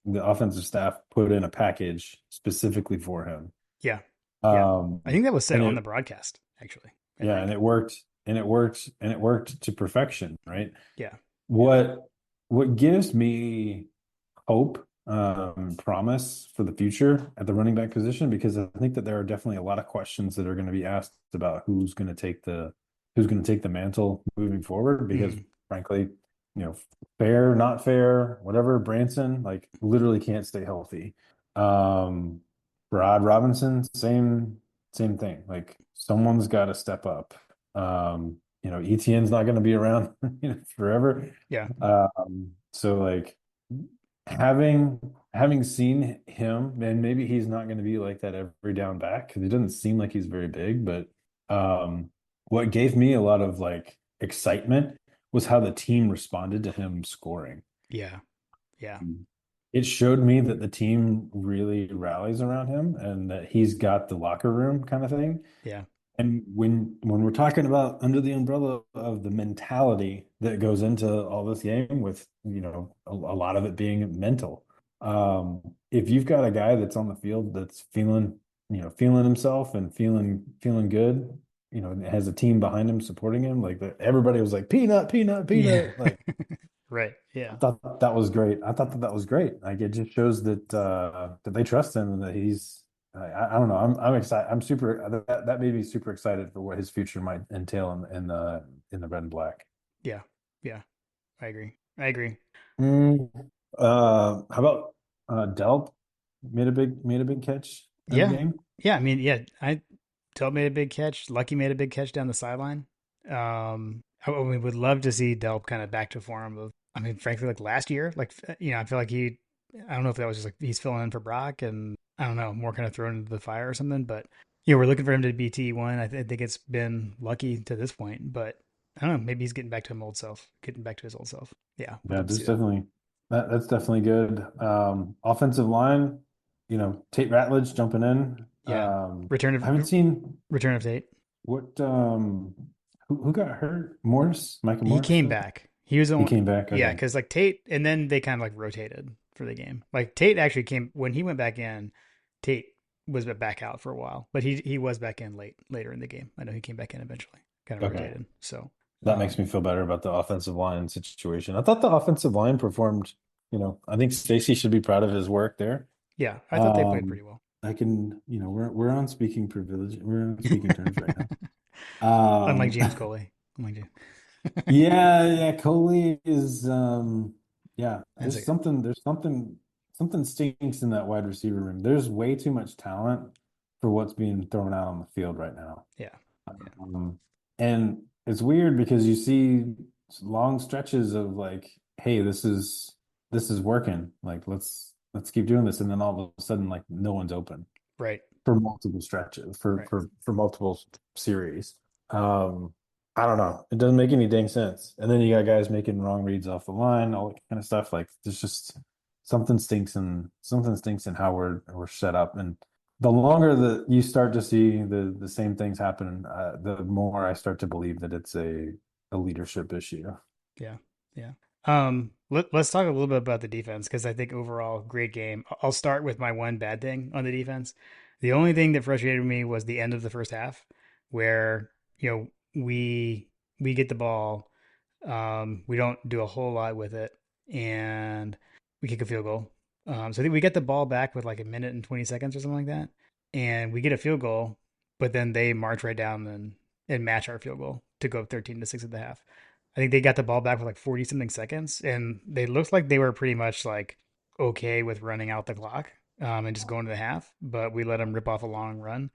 the offensive staff put in a package specifically for him. Yeah, yeah. Um, I think that was said and on the it, broadcast, actually. I yeah, and think. it worked, and it worked, and it worked to perfection, right? Yeah, yeah. What what gives me hope, promise for the future at the running back position, because I think that there are definitely a lot of questions that are going to be asked about who's going to take the mantle moving forward. Because Hmm. frankly, fair, not fair, whatever, Branson like literally can't stay healthy. Um, Rod Robinson, same thing. Like someone's got to step up. Etienne's not going to be around, forever. Yeah, So like having seen him, and maybe he's not going to be like that every down back because he doesn't seem like he's very big, but what gave me a lot of like excitement was how the team responded to him scoring. yeah, yeah, It showed me that the team really rallies around him and that he's got the locker room kind of thing. yeah. And when we're talking about under the umbrella of the mentality that goes into all this game with, a lot of it being mental. If you've got a guy that's on the field that's feeling himself and feeling good, has a team behind him supporting him, like that everybody was like peanut, peanut, Yeah. peanut. Like Right. I Yeah. thought that was great. I thought that was great. Like it just shows that they trust him and that he's. I don't know. I'm excited. I'm super. That made me super excited for what his future might entail in the red and black. Yeah. Yeah. I agree. I agree. Mm. How about Delp made a big catch in the Yeah. game? Yeah. I mean, yeah, Delp made a big catch. Lucky made a big catch down the sideline. We would love to see Delp kind of back to form of, I mean, frankly, like last year, like, I feel like I don't know if that was just like he's filling in for Brock and I don't know, more kind of thrown into the fire or something, but we're looking for him to be T1. I think it's been Lucky to this point, but I don't know, maybe he's getting back to him old self, getting back to his old self. Yeah. Would Yeah, love to that's see that. definitely that's definitely good. Offensive line. Tate Ratledge jumping in. Yeah. I haven't seen Return of Tate. what who got hurt? Morris, Micah He Morris. came back. He was the He one, came back. yeah, Okay. because like Tate, and then they kind of like rotated for the game. Like Tate actually came when he went back in. Tate was back out for a while, but he was back in later in the game. I know he came back in eventually, kind of Okay. rotated. So, That makes me feel better about the offensive line situation. I thought the offensive line performed, I think Stacy should be proud of his work there. yeah, I thought they played Um, pretty well. I can, we're on speaking privilege. We're on speaking terms right now. Unlike Um, James Coley, unlike James. yeah, Coley is, yeah, That's a guy. something stinks in that wide receiver room. There's way too much talent for what's being thrown out on the field right now. Yeah, yeah, And it's weird because you see long stretches of like, hey, this is working. Like let's keep doing this. And then all of a sudden, like no one's open right, for multiple stretches, for right. multiple series. Um, I don't know. It doesn't make any dang sense. And then you got guys making wrong reads off the line, all that kind of stuff. Like there's just something stinks in how we're set up. And the longer that you start to see the same things happen, the more I start to believe that it's a leadership issue. Yeah, yeah. Let's talk a little bit about the defense because I think overall great game. I'll start with my one bad thing on the defense. The only thing that frustrated me was the end of the first half, where we get the ball, we don't do a whole lot with it, and we kick a field goal. So I think we get the ball back with like a minute and 20 seconds or something like that, and we get a field goal, but then they march right down and match our field goal to go up 13-6 at the half. I think they got the ball back with like 40 something seconds, and they looked like they were pretty much like okay with running out the clock and just going to the half. But we let them rip off a long run,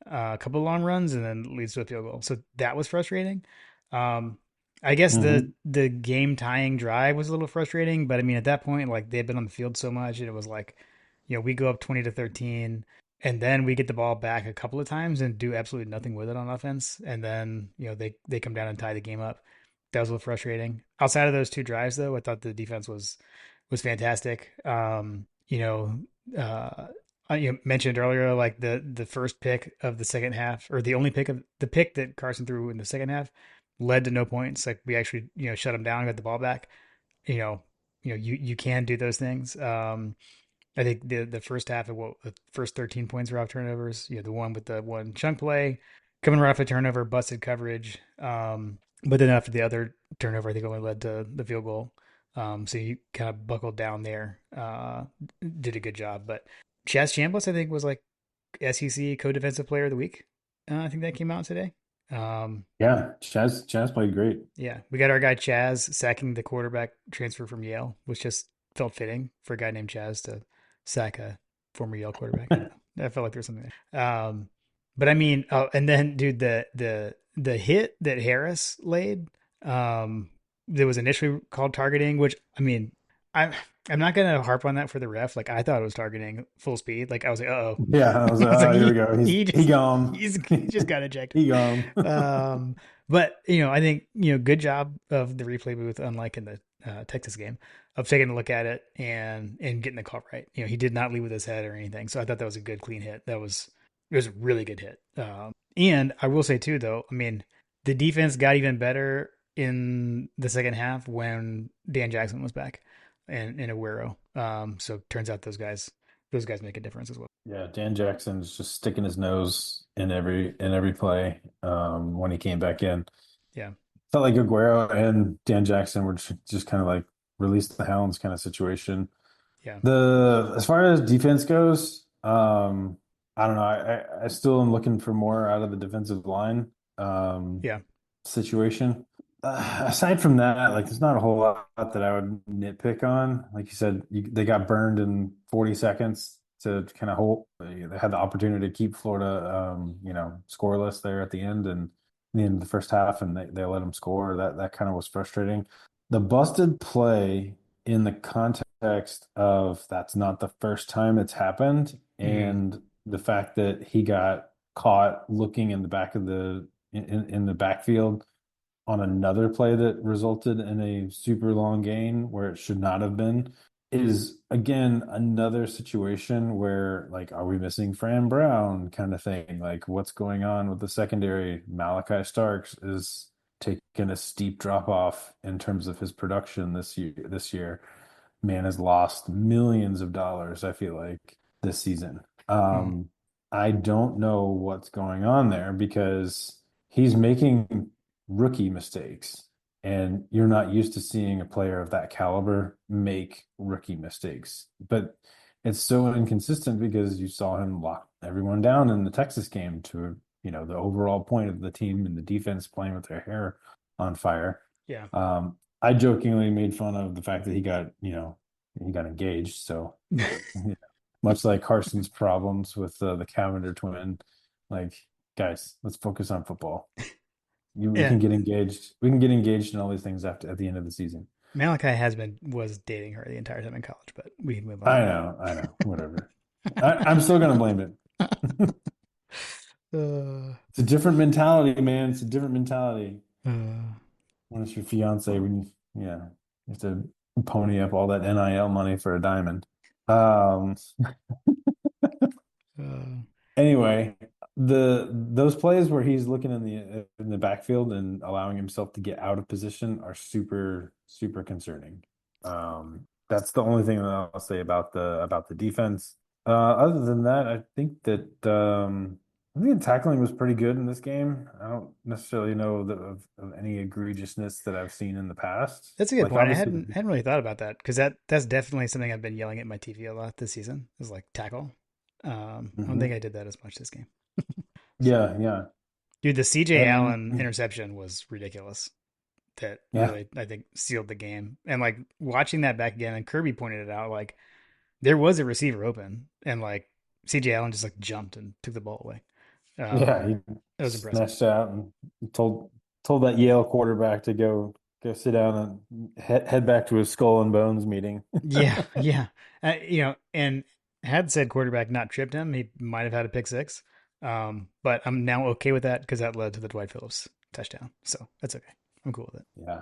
a couple of long runs, and then leads to a field goal. So that was frustrating. Um, I guess the Hmm. the game tying drive was a little frustrating, but I mean at that point, like they'd been on the field so much, and it was like, we go up 20-13, and then we get the ball back a couple of times and do absolutely nothing with it on offense, and then they come down and tie the game up. That was a little frustrating. Outside of those two drives, though, I thought the defense was fantastic. Uh, you mentioned earlier, like the first pick of the second half, or the only pick of the pick that Carson threw in the second half, led to no points. Like we actually, shut them down, got the ball back. You know, you can do those things. I think the first half of the first 13 points were off turnovers. The one with the one chunk play coming right off a turnover, busted coverage. But then after the other turnover, I think only led to the field goal. So you kind of buckled down there. Did a good job. But Chaz Chambliss, I think, was like SEC co-defensive player of the week. I think that came out today. Um, Yeah, Chaz played great. yeah, we got our guy Chaz sacking the quarterback transfer from Yale, which just felt fitting for a guy named Chaz to sack a former Yale quarterback. I don't know. I felt like there was something there. But I mean, oh, and then dude, the hit that Harris laid, that was initially called targeting, which I mean, I'm I'm not gonna harp on that for the ref. Like I thought it was targeting full speed. Like I was like, uh oh, Yeah, I was I like, was like, oh, here we go. he He just gone. he just got ejected. He gone. But I think good job of the replay booth, unlike in the Texas game, of taking a look at it and getting the call right. He did not leave with his head or anything, so I thought that was a good clean hit. It was a really good hit. And I will say too, though, I mean, the defense got even better in the second half when Dan Jackson was back and Aguero. So turns out those guys make a difference as well. Yeah, Dan Jackson's just sticking his nose in every play when he came back in. Yeah, Felt like Aguero and Dan Jackson were just kind of like release the hounds kind of situation. yeah, The As far as defense goes, I don't know. I still am looking for more out of the defensive line yeah, situation. Aside from that, like there's not a whole lot that I would nitpick on. Like you said, they got burned in 40 seconds to kind of hold. They had the opportunity to keep Florida, scoreless there at the end and the end of the first half, and they let them score. That kind of was frustrating. The busted play in the context of that's not the first time it's happened, mm-hmm. and the fact that he got caught looking in the back of in the backfield on another play that resulted in a super long gain where it should not have been is again another situation where like, are we missing Fran Brown kind of thing? Like, what's going on with the secondary? Malachi Starks is taking a steep drop off in terms of his production this year. This year, man has lost millions of dollars, I feel like, this season. Mm, Um, I don't know what's going on there because he's making rookie mistakes. And you're not used to seeing a player of that caliber make rookie mistakes. But it's so inconsistent because you saw him lock everyone down in the Texas game to, the overall point of the team and the defense playing with their hair on fire. yeah. I jokingly made fun of the fact that he got engaged. So, much like Carson's problems with the Cavender twin, like, guys, let's focus on football. We Yeah. can get engaged. We can get engaged in all these things after at the end of the season. Malachi was dating her the entire time in college, but we can move on. I know, whatever. I'm still gonna blame it. uh, It's a different mentality, man. It's a different mentality. uh, When it's your fiance, yeah, you have to pony up all that NIL money for a diamond. Um, uh, Anyway, those plays where he's looking in the backfield and allowing himself to get out of position are super super concerning. That's the only thing that I'll say about the defense. Other than that, I think the tackling was pretty good in this game. I don't necessarily know of any egregiousness that I've seen in the past. that's a good Like point. I obviously, hadn't really thought about that because that's definitely something I've been yelling at my TV a lot this season is like tackle. I don't think Mhm. I did that as much this game. So, Yeah, yeah, dude, the CJ and Allen interception was ridiculous. That yeah, really, I think, sealed the game. And like watching that back again, and Kirby pointed it out, like there was a receiver open, and like CJ Allen just like jumped and took the ball away. yeah. He That was impressive. snatched out and told that Yale quarterback to go sit down and head back to his skull and bones meeting. Yeah, yeah. And had said quarterback not tripped him, he might have had a pick six. But I'm now okay with that because that led to the Dwight Phillips touchdown. So that's okay. I'm cool with it. Yeah.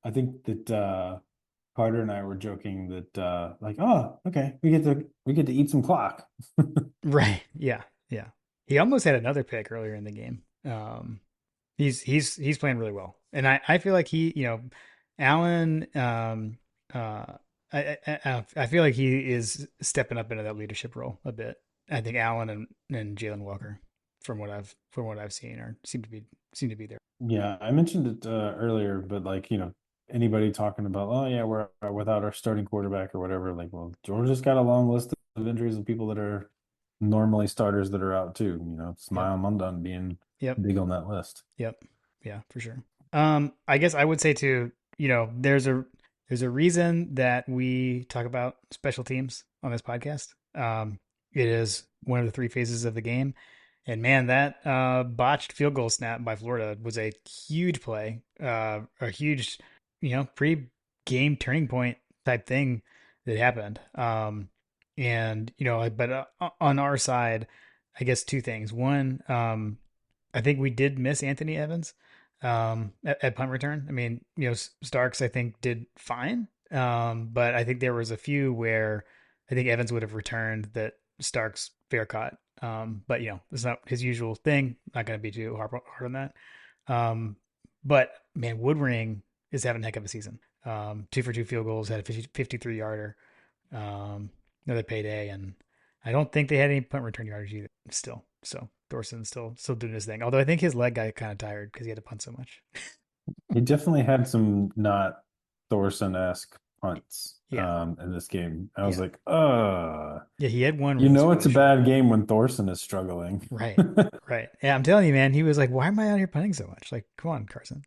I think that Carter and I were joking that like, oh, okay, we get to eat some clock. Right. Yeah. Yeah. He almost had another pick earlier in the game. He's playing really well, and I feel like Allen. I feel like he is stepping up into that leadership role a bit. I think Allen and Jalen Walker, from what I've seen, are seem to be there. Yeah, I mentioned it earlier, but like, anybody talking about, oh yeah, we're without our starting quarterback or whatever, like, well, Georgia's got a long list of injuries of people that are normally starters that are out too. Yep. Smile Mundan being Yep. big on that list. Yep. Yeah, for sure. I guess I would say too, there's a reason that we talk about special teams on this podcast. It is one of the three phases of the game. And man, that botched field goal snap by Florida was a huge play, a huge, pre-game turning point type thing that happened. And but on our side, I guess two things. One, I think we did miss Anthony Evans at punt return. I mean, Starks I think did fine, but I think there was a few where I think Evans would have returned that Starks fair caught. But it's not his usual thing. Not going to be too hard on that. Um, but man, Woodring is having a heck of a season. 2 for 2 field goals, had a 53 yarder, another payday, and I don't think they had any punt return yardage either. Still, so Thorson's still doing his thing. Although I think his leg got kind of tired because he had to punt so much. He definitely had some not Thorson-esque punts Yeah, in this game. I was yeah, like, yeah. He had one you really know it's really a short. bad game when Thorson is struggling. Right, right. Yeah, I'm telling you, man. He was like, "Why am I out here punting so much? Like, come on, Carson."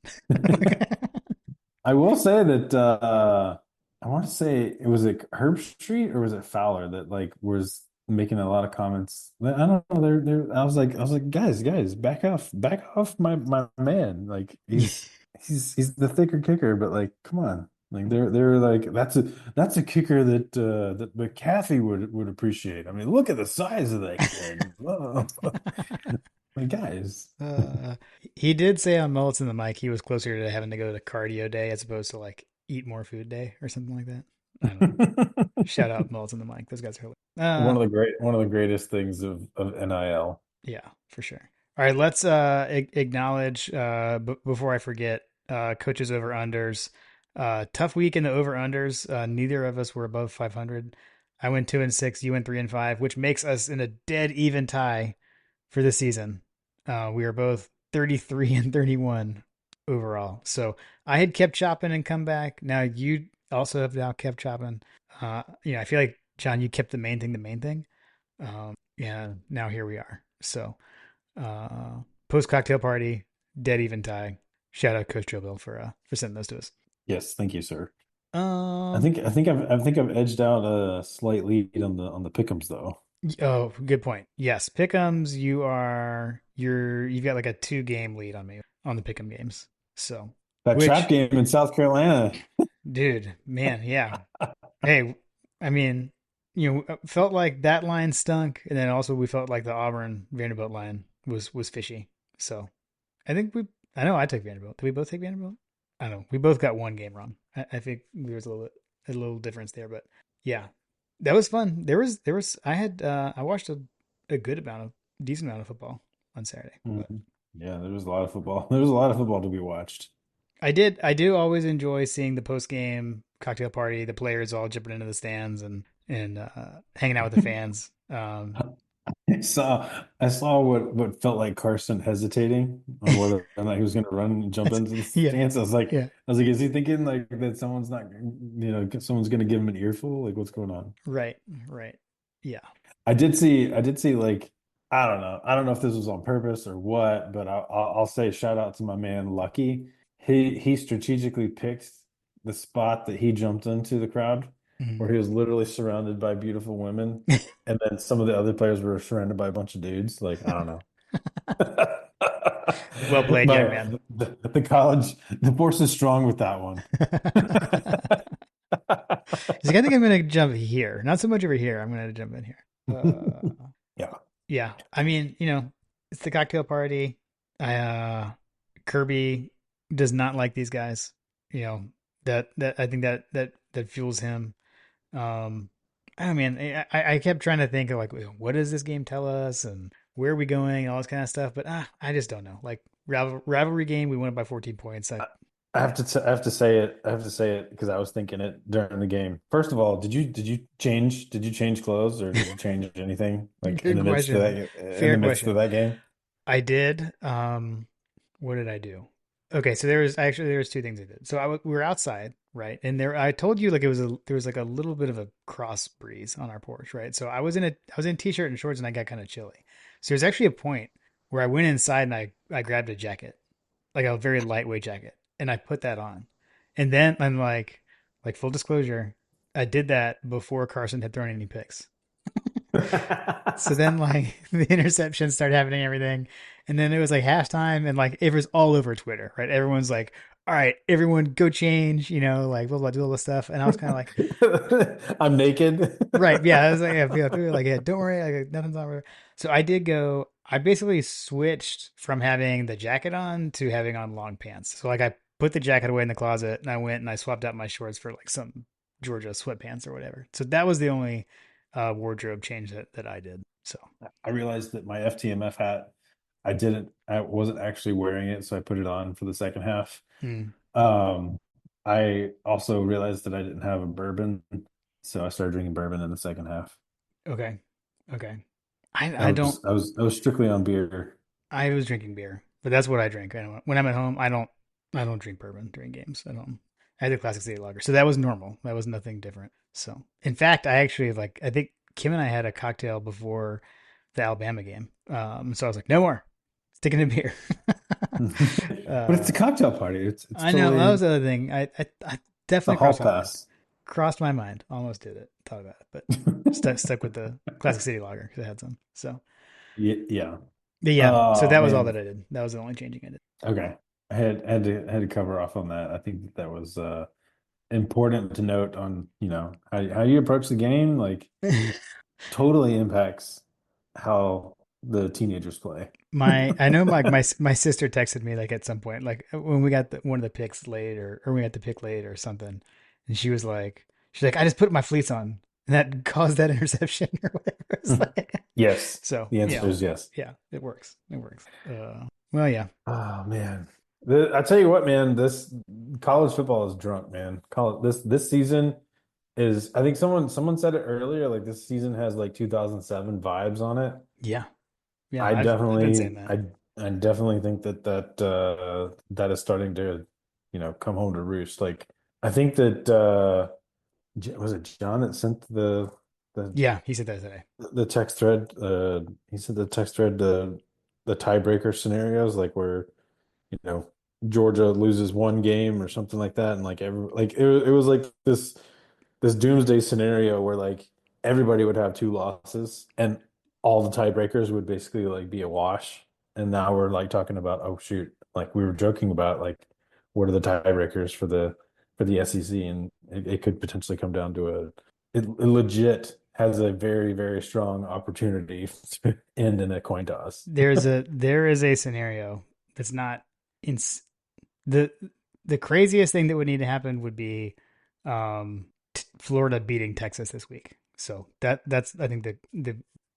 I will say that I want to say it was like Herb Street or was it Fowler that like was making a lot of comments. I don't know. I was like, guys, back off my man. Like he's the thicker kicker, but like, come on. Like they're like that's a kicker that McAfee would appreciate. I mean, look at the size of that kid. Whoa. Like guys. Uh, he did say on Mullets in the mic he was closer to having to go to cardio day as opposed to like eat more food day or something like that. I don't know. Shout out Melts and the mic. Those guys are hilarious. One of the greatest things of NIL. Yeah, for sure. All right, let's acknowledge before I forget, coaches over unders. Tough week in the over unders. Neither of us were above 500. I went 2-6. You went 3-5, which makes us in a dead even tie for the season. We are both 33-31 overall. So I had kept chopping and come back. Now you also have now kept chopping. I feel like John, you kept the main thing the main thing. Yeah, now here we are. So post cocktail party, dead even tie. Shout out Coach Joe Bill for sending those to us. Yes, thank you, sir. Um, I think I've edged out a slight lead on the pick'ems though. oh, good point. Yes, Pick'ems, you've got like a 2 game lead on me on the Pick'em games. So, That trap which, game in South Carolina. dude, man, yeah. Hey, I mean, felt like that line stunk, and then also we felt like the Auburn Vanderbilt line was fishy. So I think I know I took Vanderbilt. Did we both take Vanderbilt? I don't know. We both got 1 game wrong. I think there was a little difference there, but yeah, that was fun. I watched a good amount of decent amount of football on Saturday, but Mhm. Yeah, there was a lot of football. There was a lot of football to be watched. I do always enjoy seeing the post game cocktail party, the players all jumping into the stands and hanging out with the fans. I saw what felt like Carson hesitating on whether or not he was going to run and jump into the Yeah, stance. yeah, I was like, is he thinking like that someone's not, someone's going to give him an earful? Like, what's going on? right, right, yeah. I did see like, I don't know if this was on purpose or what, but I'll say shout out to my man Lucky. He strategically picked the spot that he jumped into the crowd, where Mhm. he was literally surrounded by beautiful women, and then some of the other players were surrounded by a bunch of dudes. Like, I don't know. Well played, young man. The college, the force is strong with that one. He's like, I think I'm gonna jump here, not so much over here. I'm gonna jump in here. Yeah. Yeah. I mean, it's the cocktail party. I Kirby does not like these guys. You know that I think that fuels him. Um, I mean, I kept trying to think of like, what does this game tell us, and where are we going, and all this kind of stuff. But I just don't know. Like rivalry game, we won it by 14 points. I have to say it. I have to say it because I was thinking it during the game. First of all, did you change clothes or did you change anything like in Good the midst of question. Fair question. that game? I did. What did I do? Okay, so there was 2 things I did. So we were outside, right? And I told you like there was like a little bit of a cross breeze on our porch, right? So I was in t-shirt and shorts and I got kind of chilly. So there's actually a point where I went inside and I grabbed a jacket, like a very lightweight jacket, and I put that on. And then I'm like full disclosure, I did that before Carson had thrown any picks. So then like the interceptions started happening, everything. And then it was like halftime and like it was all over Twitter, right? Everyone's like, all right, everyone go change, like blah blah do all this stuff. And I was kind of like, I'm naked. right, yeah. I was like, yeah, people were like, yeah, don't worry, like nothing's on. So I did go. I basically switched from having the jacket on to having on long pants. So like I put the jacket away in the closet and I went and I swapped out my shorts for like some Georgia sweatpants or whatever. So that was the only wardrobe change that I did. So I realized that my FTMF hat, I wasn't actually wearing it, so I put it on for the second half. mm, Um, I also realized that I didn't have a bourbon, so I started drinking bourbon in the second half. okay, okay. I don't. I was strictly on beer. I was drinking beer, but that's what I drink. When I'm at home, I don't drink bourbon during games. I don't. I had the classic city lager, so that was normal. That was nothing different. So, in fact, I actually like. I think Kim and I had a cocktail before the Alabama game. So I was like, no more, sticking to beer. But it's uh, a cocktail party. It's I know that totally was the other thing. I the definitely hall crossed my mind. pass. Crossed my mind. Almost did it. Thought about it, but stuck with the classic city lager because I had some. So, Yeah. but yeah. So Oh that was all man. that I did. That was the only changing I Okay. I had to cover off on that. I think that was important to note on, how you approach the game, like did. totally impacts how the teenagers play. I know my sister texted me like at some point like when we got one of the picks late or we got the pick late or something, and she was like She's like, I just put my fleece on, and that caused that interception or whatever. It's like, Yes. so The answer yeah, is yes. yeah, it works. It works. Well, yeah, Oh man. I tell you what, man, this college football is drunk, man. College this season is I think someone said it earlier, like this season has like 2007 vibes on it. yeah, yeah. I I've been definitely saying that. I definitely think that is starting to, come home to roost. Like I think that was it John that sent the Yeah, he said that today. the text thread he sent the text thread the tiebreaker scenarios like where you know, Georgia loses one game or something like that, and like it was like this doomsday scenario where like everybody would have two losses and all the tiebreakers would basically like be a wash. And now we're like talking about, oh shoot, like we were joking about like what are the tiebreakers for the SEC, and it could potentially come down to it legit has a very, very strong opportunity to end in a coin toss. There is a scenario that's not in the the craziest thing that would need to happen would be Florida beating Texas this week. So that's I think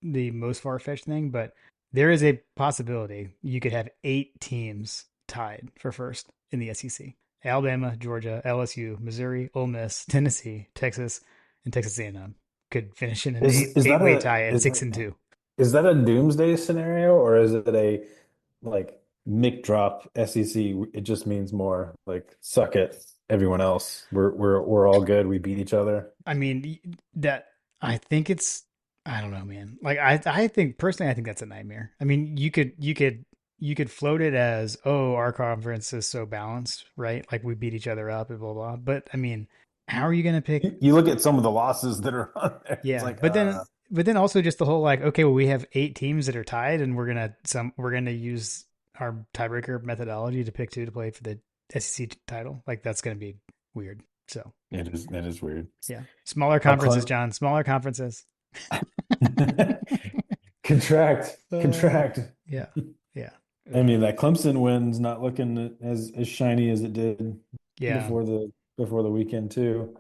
the most far fetched thing, but there is a possibility you could have 8 teams tied for first in the SEC: Alabama, Georgia, LSU, Missouri, Ole Miss, Tennessee, Texas, and Texas A&M could finish in an Is eight that way tie at is 6-2. is that a doomsday scenario or is it a like Mick drop SEC? It just means more like suck it, everyone else. We're all good. We beat each other. I mean, that I think it's I don't know, man. Like I think personally I think that's a nightmare. I mean, you could float it as, "Oh, our conference is so balanced, right? Like we beat each other up and blah blah." But I mean, how are you going to pick You look at some of the losses that are on there. It's yeah, like but then also just the whole like, okay, well we have 8 teams that are tied and we're going to use our tiebreaker methodology to pick two to play for the SEC title. Like that's going to be weird. So, that is weird. yeah. Smaller A conferences, John, smaller conferences. Uh, contract. yeah, yeah, I mean, that Clemson win's not looking as shiny as it did yeah, before the weekend too.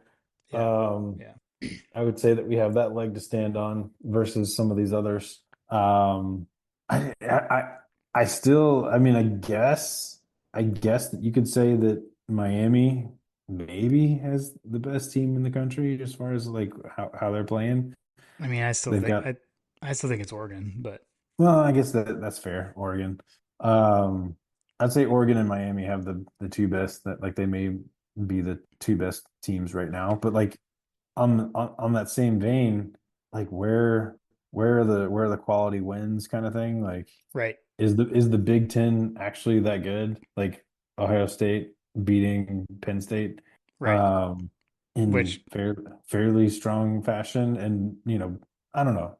yeah, Um, yeah. I would say that we have that leg to stand on versus some of these others. Um, I still, I mean, I guess that you could say that Miami maybe has the best team in the country as far as like how they're playing. I mean, They've got, I still think it's Oregon, but well, I guess that's fair. Oregon. Um, I'd say Oregon and Miami have the two best that like they may be the two best teams right now, but like on that same vein, like where are the quality wins kind of thing? Like right, is the Big Ten actually that good? Like Ohio State beating Penn State right. um in Which fairly strong fashion. And I don't know.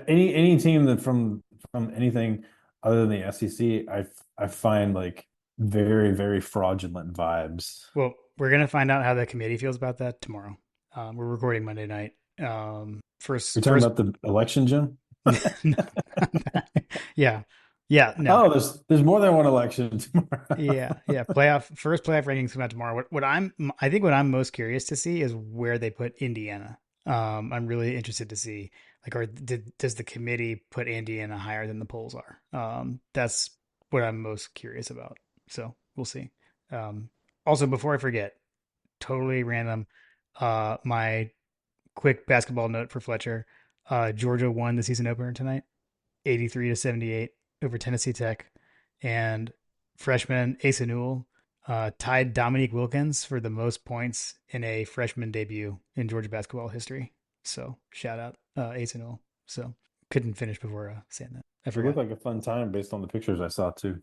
Any team that from anything other than the SEC, I find like very, very fraudulent vibes. well, we're gonna find out how the committee feels about that tomorrow. We're recording Monday night. You're talking First, about the election, Jim? no, yeah, yeah, no, Oh, there's more than one election tomorrow. yeah, yeah. First playoff rankings come out tomorrow. I think what I'm most curious to see is where they put Indiana. I'm really interested to see like, does the committee put Indiana higher than the polls are? That's what I'm most curious about. So we'll see. Um, Also, before I forget, totally random. My quick basketball note for Fletcher. Georgia won the season opener tonight, 83-78 over Tennessee Tech, and freshman Asa Newell tied Dominique Wilkins for the most points in a freshman debut in Georgia basketball history. So shout out Asa Newell. So couldn't finish before saying that. I It looked forgot. like a fun time based on the pictures I saw too.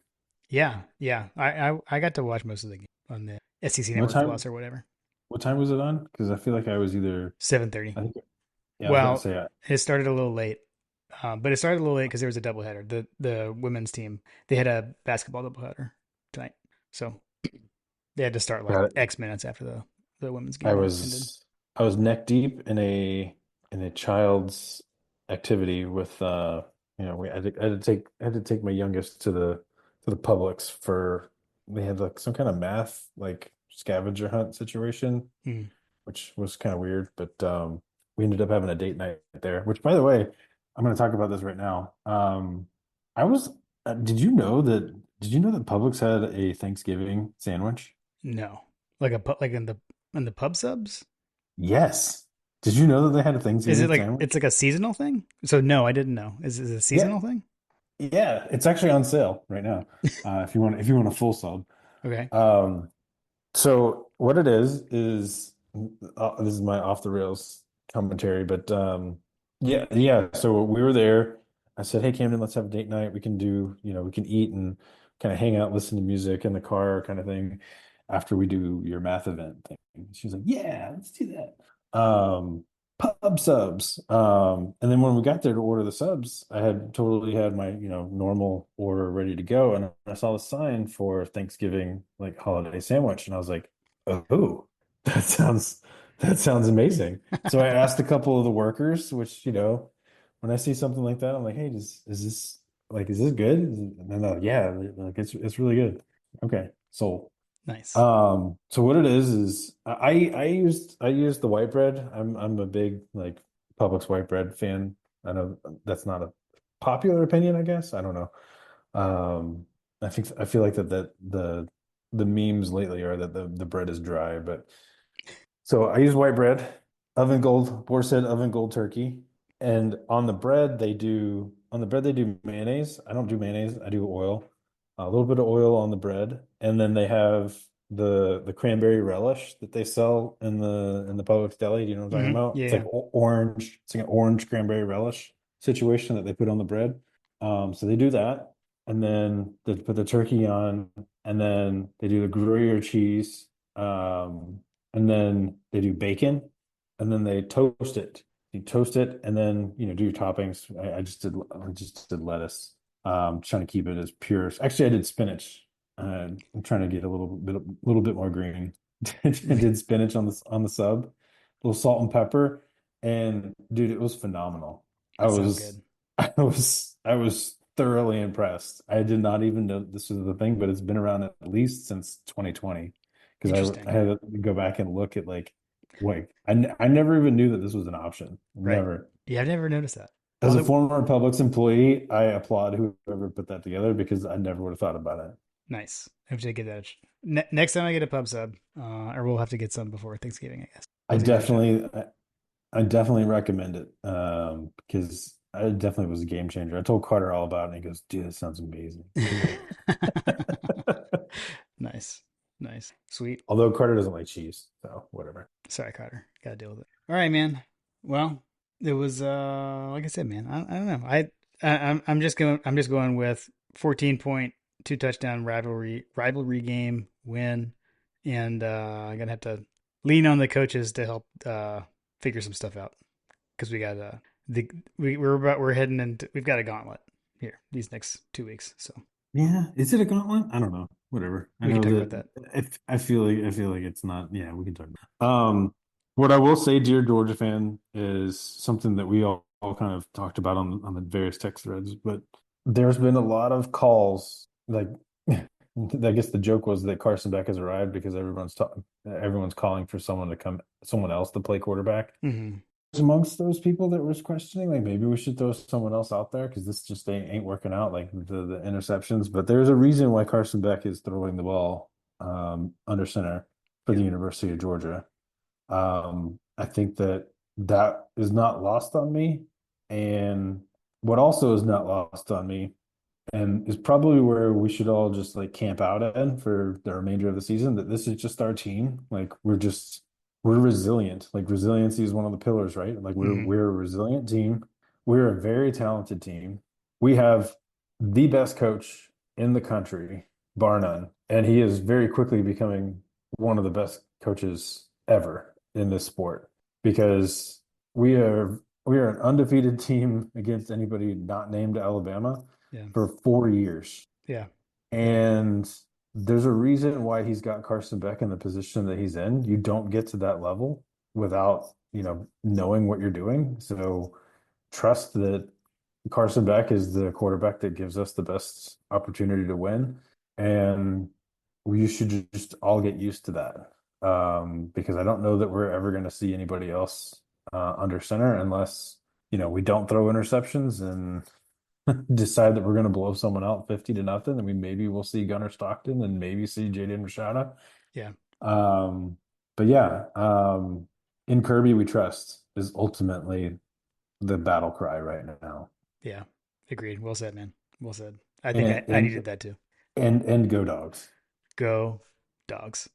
Yeah, yeah. I got to watch most of the game on the SEC What Network time? Plus or whatever. What time was it on? Because I feel like I was either. 7:30. I think. Yeah, I was about to Well, say. it started a little late, but it started a little late because there was a doubleheader. The women's team, they had a basketball doubleheader tonight, so they had to start like Got it. X minutes after the women's I game ended. was I was neck deep in a child's activity with I had to take my youngest to the Publix for they had like some kind of math like scavenger hunt situation. Mm. which was kind of weird. But we ended up having a date night there. Which, by the way, I'm going to talk about this right now. I was. Did you know that? Did you know that Publix had a Thanksgiving sandwich? No, like like in the pub subs. Yes. Did you know that they had a Is it Thanksgiving like sandwich? it's like a seasonal thing? So no, I didn't know. Is it a Yeah, seasonal thing? yeah. It's actually on sale right now. If you want a full sub. Okay. Um, So what it is this is my off the rails commentary, but yeah, yeah. So we were there. I said, "Hey, Camden, let's have a date night. We can do, we can eat and kind of hang out, listen to music in the car, kind of thing, after we do your math event thing." She's like, "Yeah, let's do that." Pub subs. And then when we got there to order the subs, I had totally had my, normal order ready to go, and I saw the sign for Thanksgiving like holiday sandwich, and I was like, "Oh, that sounds that sounds amazing." So I asked a couple of the workers, which, when I see something like that, I'm like, "Hey, is this good?" And they're like, "Yeah, like it's really good." Okay, sold. Nice. So what it is I used the white bread. I'm a big like Publix white bread fan. I know that's not a popular opinion, I guess. I don't know. Um, I feel like that the memes lately are that the bread is dry, but so I use white bread, oven gold, Boar said oven gold turkey, and on the bread they do mayonnaise. I don't do mayonnaise. I do oil, a little bit of oil on the bread, and then they have the cranberry relish that they sell in the Publix deli. Do you know what I'm talking about? Yeah. It's Yeah. like orange. It's like an orange cranberry relish situation that they put on the bread. So they do that, and then they put the turkey on, and then they do the Gruyere cheese. And then they do bacon, and then they toast it. You toast it, and then do your toppings. I just did lettuce. Trying to keep it as pure. Actually, I did spinach. I'm trying to get a little bit more green. I did spinach on the sub, a little salt and pepper, and dude, it was phenomenal. I That sounds was good. I was thoroughly impressed. I did not even know this was the thing, but it's been around at least since 2020 because I Interesting. had to go back and look at I never even knew that this was an option. Right. Never. Yeah, I've never noticed that. As a Although former Publix employee, I applaud whoever put that together because I never would have thought about it. nice. I have to get that. Next time I get a pub sub, or we'll have to get some before Thanksgiving, I guess. I I'll give that a shot. definitely I definitely recommend it because it definitely was a game changer. I told Carter all about it and he goes, "Dude, that sounds amazing." Nice. Nice. Sweet. Although Carter doesn't like cheese, so whatever. Sorry, Carter. Gotta deal with it. All right, man. Well, it was like I said, man. I don't know. I'm just going with 14 point, two touchdown rivalry game win, and I'm gonna have to lean on the coaches to help figure some stuff out because we got the we're heading into we've got a gauntlet here these next 2 weeks, so Yeah, is it a gauntlet? I don't know. Whatever. I we can know talk about that that. I feel like it's not. Yeah, we can talk about. What I will say, dear Georgia fan, is something that we all kind of talked about on the various text threads, but there's been a lot of calls. Like, I guess the joke was that Carson Beck has arrived because everyone's calling for someone else to play quarterback Hmm. amongst those people that was questioning, like maybe we should throw someone else out there because this just ain't working out, like the interceptions. But there's a reason why Carson Beck is throwing the ball under center for the Yep. University of Georgia. I think that is not lost on me. And what also is not lost on me, and is probably where we should all just like camp out in for the remainder of the season, that this is just our team. Like we're resilient. Like resiliency is one of the pillars, right? Like we're Hmm. we're a resilient team. We're a very talented team. We have the best coach in the country, bar none. And he is very quickly becoming one of the best coaches ever in this sport because we are we are an undefeated team against anybody not named Alabama Yeah. for 4 years. Yeah. Yeah. And there's a reason why he's got Carson Beck in the position that he's in. You don't get to that level without, knowing what you're doing. So trust that Carson Beck is the quarterback that gives us the best opportunity to win. And we should just all get used to that. because I don't know that we're ever going to see anybody else under center unless, we don't throw interceptions and decide that we're going to blow someone out 50-0, and we maybe we'll see Gunnar Stockton and maybe see Jaden Rashada. Yeah. Um, but yeah, in Kirby we trust is ultimately the battle cry right now. Yeah. Agreed. Well said, man. Well said. I think And I and needed that too. and go dogs. Go dogs.